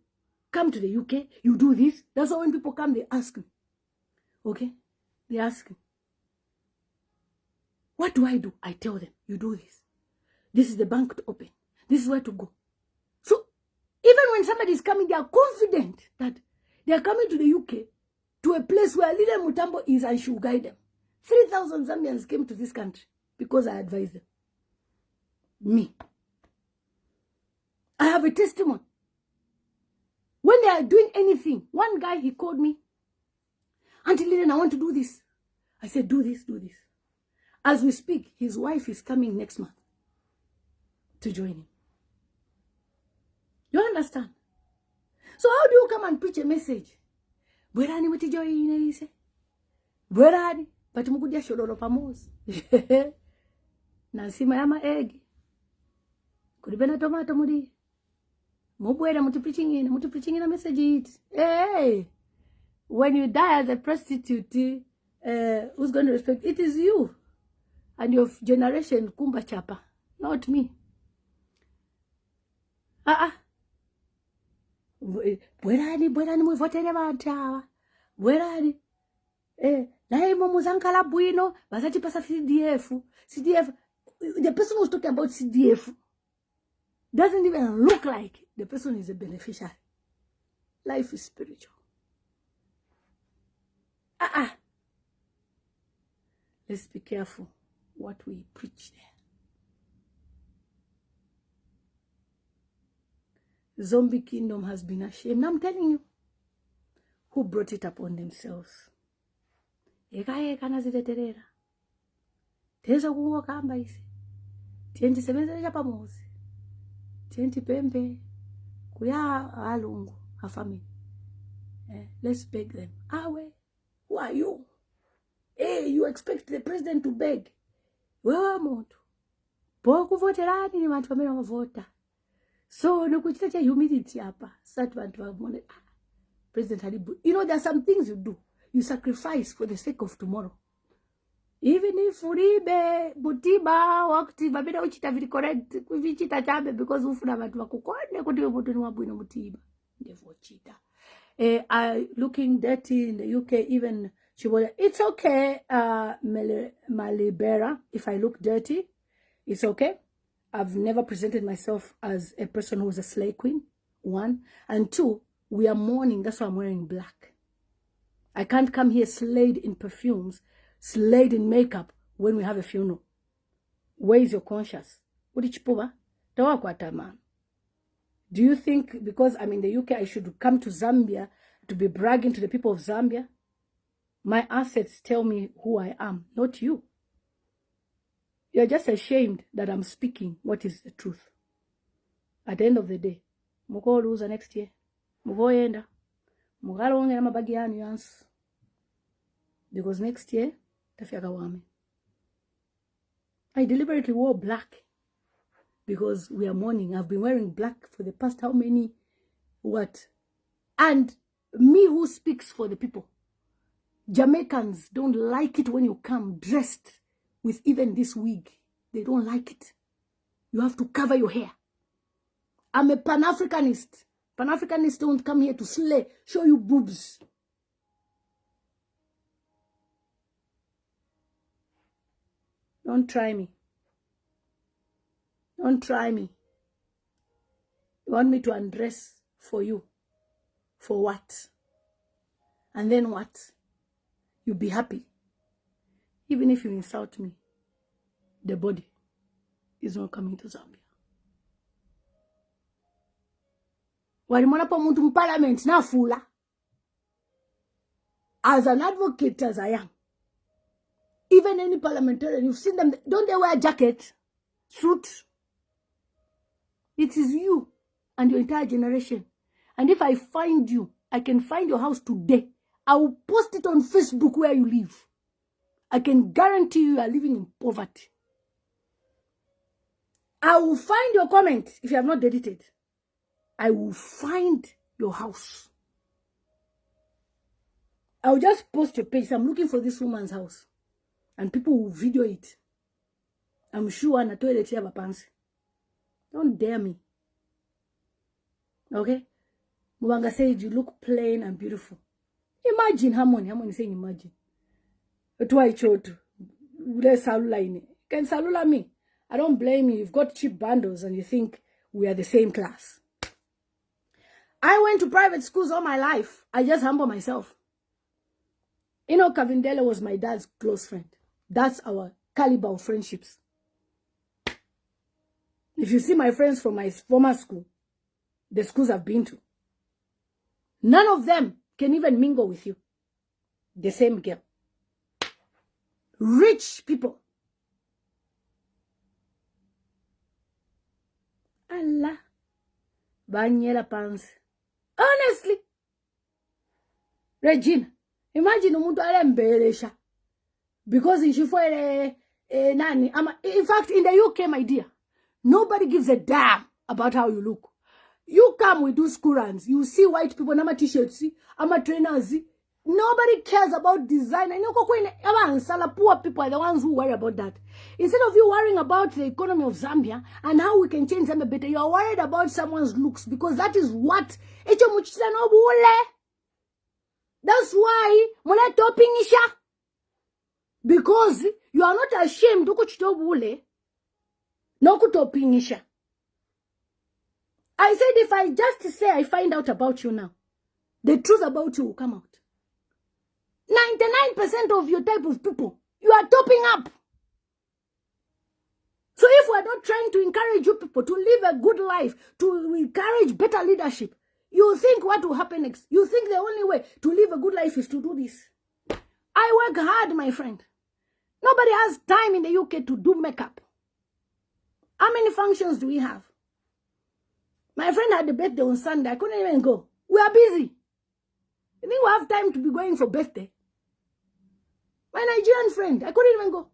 Come to the UK, you do this. That's why when people come, they ask me. Okay? They ask me. What do? I tell them, you do this. This is the bank to open. This is where to go. So even when somebody is coming, they are confident that they are coming to the UK, to a place where Little Mutambo is and she will guide them. 3,000 Zambians came to this country because I advised them. Me. I have a testimony. When they are doing anything, one guy, he called me, Auntie Lilian, I want to do this. I said, do this, do this. As we speak, his wife is coming next month to join him. You understand? So how do you come and preach a message? Bwerani muti join ise. Bwerani but mukudia shodoro pamozi. Nasima yama egg. Kulibena tomato muri. Mubwera muti preaching in a message it. Hey. When you die as a prostitute, who's going to respect? It is you and your generation kumba chapa, not me. Bwerani mu votere bantawa. Bwerani naimo muzankala bwino basati pasa CDF. The person who's talking about CDF doesn't even look like the person is a beneficiary. Life is spiritual. Let's be careful what we preach there. Zombie kingdom has been ashamed. I'm telling you. Who brought it upon themselves? Eka nazileterera. Teza kungo kamba isi. Tienti sebenzele pamozi. Tienti pembe. Kuya alungu. A family. Let's beg them. Awe. Who are you? Hey, you expect the president to beg? Wewe muntu. Poku voterani ni watu wamena wavota. So, nukuchita cha humility hapa. Satu watu wamone. President Halibu. You know, there are some things you do. You sacrifice for the sake of tomorrow. Even if uribe, butiba, wakti, babida uchita vili correct. Kuvichita chabe because ufuna watu wakukone. Kutiwe mutu ni wabu ino mutiba. Ndefu chita. Looking dirty in the UK, even Chiboya. It's okay, Malibera, if I look dirty. It's okay. I've never presented myself as a person who's a slay queen, one. And two, we are mourning, that's why I'm wearing black. I can't come here slayed in perfumes, slayed in makeup when we have a funeral. Where is your conscience? Do you think because I'm in the UK, I should come to Zambia to be bragging to the people of Zambia? My assets tell me who I am, not you. You're just ashamed that I'm speaking what is the truth. At the end of the day, muko lose next year. Muko yenda. Mugalo wonge na mabagi yanu yansu. Because next year, tafyaka wame. I deliberately wore black because we are mourning. I've been wearing black for the past how many, what? And me who speaks for the people. Jamaicans don't like it when you come dressed with even this wig. They don't like it. You have to cover your hair. I'm a Pan-Africanist. Pan-Africanists don't come here to slay, show you boobs. Don't try me. Don't try me. You want me to undress for you? For what? And then what? You'll be happy. Even if you insult me, the body is not coming to Zambia. Walimona pa muntu parliament na fula. As an advocate as I am, even any parliamentarian, you've seen them, don't they wear a jacket, suit? It is you and your entire generation. And if I find you, I can find your house today. I will post it on Facebook where you live. I can guarantee you are living in poverty. I will find your comment if you have not deleted. I will find your house. I will just post your page. I'm looking for this woman's house. And people will video it. I'm sure na toilet have a pants. Don't dare me. Okay? Mwanga said you look plain and beautiful. Imagine Harmony. Harmony saying imagine. Etwa ichoto. Ule salula ine. Can salula me? I don't blame you. You've got cheap bundles and you think we are the same class. I went to private schools all my life. I just humble myself. You know, Kavindele was my dad's close friend. That's our caliber of friendships. If you see my friends from my former school, the schools I've been to, none of them can even mingle with you. The same girl. Rich people. Allah. Banyela pants. Honestly. Regina. Imagine umuntu alembelesha. Because in Shifwele, nani. In fact, in the UK, my dear, nobody gives a damn about how you look. You come, we do school runs. You see white people, nama t-shirts, ama trainers. Nobody cares about design. I know poor people are the ones who worry about that. Instead of you worrying about the economy of Zambia and how we can change Zambia better, you are worried about someone's looks because that is what. That's why mula topingisha. Because you are not ashamed to kuchitobule. No kutopingisha. I said if I just say I find out about you now, the truth about you will come out. 99% of your type of people, you are topping up. So if we are not trying to encourage you people to live a good life, to encourage better leadership, you think what will happen next? You think the only way to live a good life is to do this? I work hard, my friend. Nobody has time in the UK to do makeup. How many functions do we have? My friend had a birthday on Sunday. I couldn't even go. We are busy. You think we have time to be going for birthday? My Nigerian friend, I couldn't even go.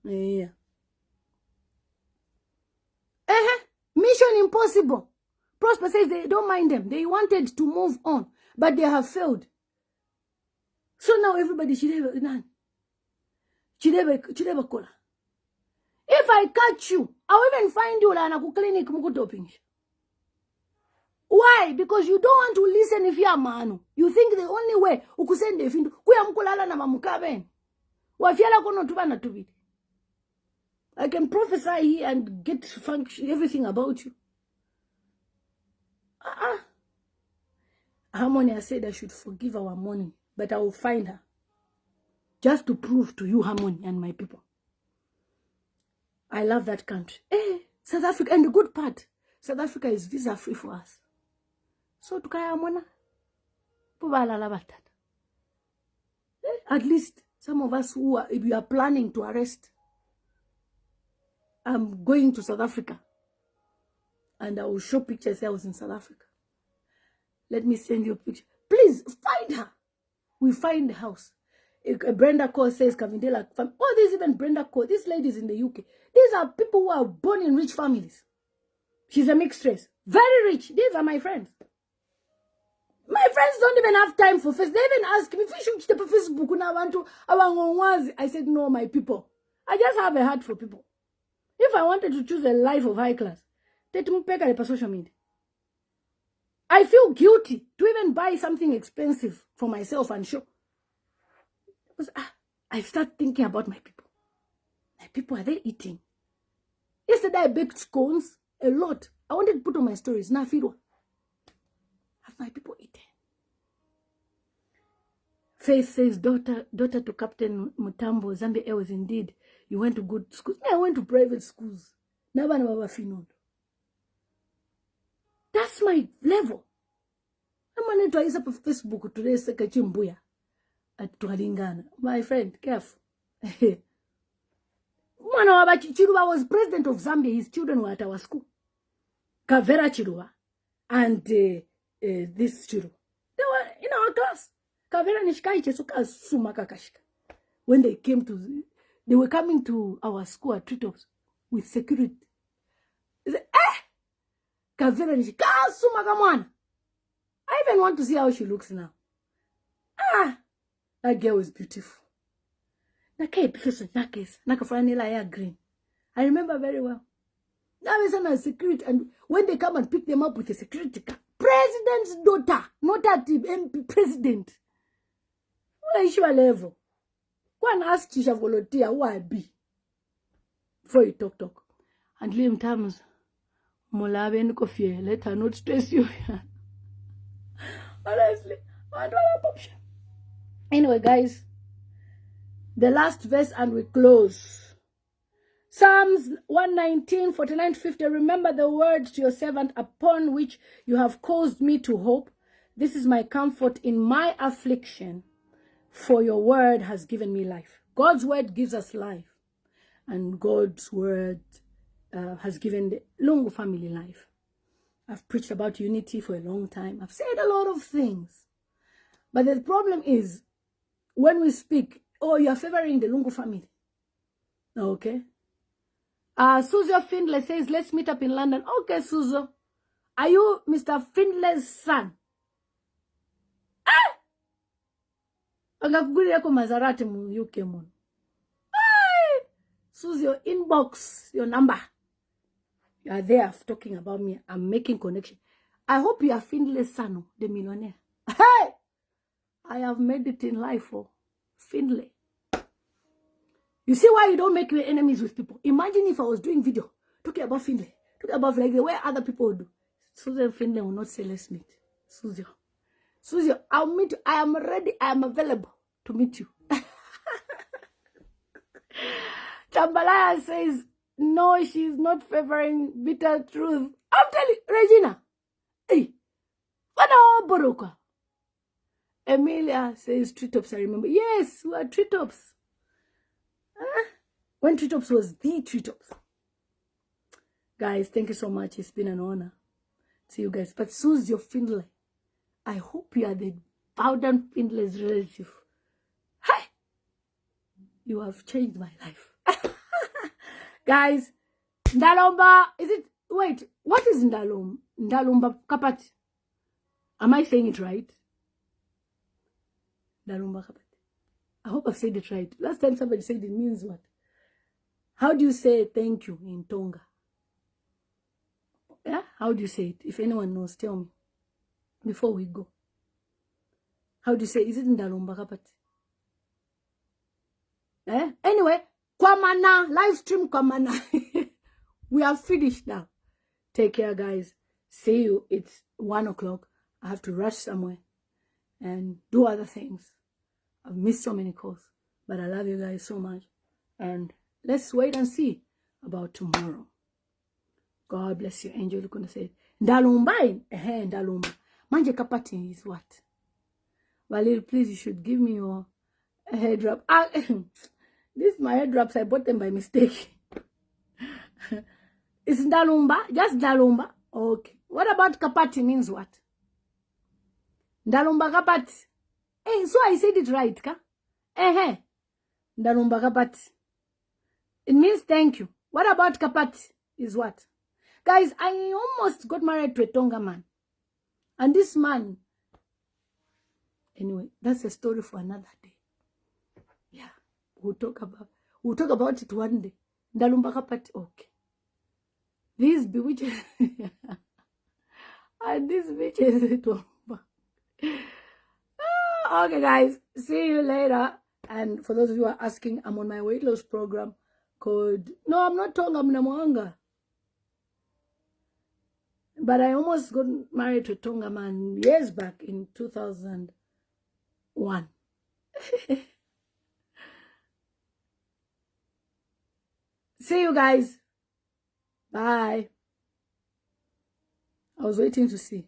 Yeah. Mission impossible. Prosper says they don't mind them. They wanted to move on, but they have failed. So now everybody should have kola. If I catch you, I'll even find you na clinic mukutoping. Why? Because you don't want to listen if you are manu. You think the only way ukusende findu kuya mkulala na mamukaben. Wafiala kono tuba na tubidi. I can prophesy here and get function everything about you. Harmony has said I should forgive our money, but I will find her. Just to prove to you, Harmony and my people. I love that country. South Africa, and the good part, South Africa is visa free for us. So tukaya mwana, pubala labatata. At least some of us who are, if you are planning to arrest, I'm going to South Africa. And I will show pictures I was in South Africa. Let me send you a picture. Please find her. We find the house. Brenda Cole says Kavindela. Oh, there's even Brenda Cole. This lady is in the UK. These are people who are born in rich families. She's a mixed race. Very rich. These are my friends. My friends don't even have time for Facebook. They even ask me if you should step on Facebook. I said, no, my people. I just have a heart for people. If I wanted to choose a life of high class, social media. I feel guilty to even buy something expensive for myself and show. Because I start thinking about my people. My people, are they eating? Yesterday I baked scones a lot. I wanted to put on my stories. Now Firo. Have my people eaten? Faith says, daughter to Captain Mutambo, Zambia Airways, indeed. You went to good schools. I went to private schools. Never. That's my level. I'm going to use up on Facebook today. Sekachimbuya at Tualingana. My friend, careful. Chiruba was president of Zambia. His children were at our school. Kavera Chiruba and this Chiru. They were in our class. Kavera Nishkai Chesuka Sumaka Kashika. When they were coming to our school at treetops with security. They said, Kavera Nishika Sumaka Mwana. I even want to see how she looks now. That girl is beautiful. Green. I remember very well. Now is a security, and when they come and pick them up with a security car, president's daughter, not at the MP president. What is your level? Go and ask Chisha volunteer who I be. Before you talk. And Liam Tams, Molabe and Kofi, let her not stress you. Honestly, I don't have option. Anyway, guys, the last verse and we close. Psalms 119, 49-50. Remember the word to your servant upon which you have caused me to hope. This is my comfort in my affliction, for your word has given me life. God's word gives us life, and God's word has given the Lungu family life. I've preached about unity for a long time. I've said a lot of things. But the problem is, when we speak, oh, you are favoring the Lungu family. Okay. Suzo Findlay says, let's meet up in London. Okay, Suzo. Are you Mr. Findlay's son? Angakuguri yako Mazarati mu UK mon. Suzo, inbox your number. You are there talking about me. I'm making connection. I hope you are Findlay's son, the millionaire. Hey! I have made it in life for Findlay. You see why you don't make your enemies with people? Imagine if I was doing video talking about Findlay, talking about like the way other people do. Susan Findlay will not say let's meet. Susan, I'll meet you. I am ready. I am available to meet you. Chambalaya says, no, she's not favoring bitter truth. I'm telling you, Regina. Hey, Boruka. Emilia says treetops, I remember. Yes, we are treetops. When treetops was the treetops. Guys, thank you so much. It's been an honor. See you guys. But Susie Findlay, I hope you are the Bowden Findlay's relative. Hi! You have changed my life. Guys, Ndalomba, is it? Wait, what is Ndalomba? Ndalomba Kapati. Am I saying it right? Ndalomba Kapati. I hope I've said it right. Last time somebody said it means what? How do you say thank you in Tonga? Yeah? How do you say it? If anyone knows, tell me. Before we go. How do you say? Is it Ndalomba Kapati? Anyway, Kwamana, live stream Kwamana. We are finished now. Take care, guys. See you. It's 1 o'clock. I have to rush somewhere and do other things. I've missed so many calls, but I love you guys so much. And let's wait and see about tomorrow. God bless you. Angel, you're going to say, Ndalomba, Ndalomba. Manje Kapati is what? Valerie, please, you should give me your hair drop. This is my hair drops. I bought them by mistake. It's Ndalumba, just Ndalumba. Okay. What about Kapati means what? Ndalumba Kapati. Eh, so I said it right, ka? Ndalumba Kapati. It means thank you. What about Kapati is what? Guys, I almost got married to a Tonga man. And this man, anyway, that's a story for another day. Yeah, we'll talk about it one day. Ndalumba Kapati, okay. These bewitches, and these bitches, okay, guys, see you later. And for those of you who are asking, I'm on my weight loss program called, no, I'm not Tonga, I'm Namoanga. But I almost got married to a Tonga man years back in 2001. See you guys. Bye. I was waiting to see.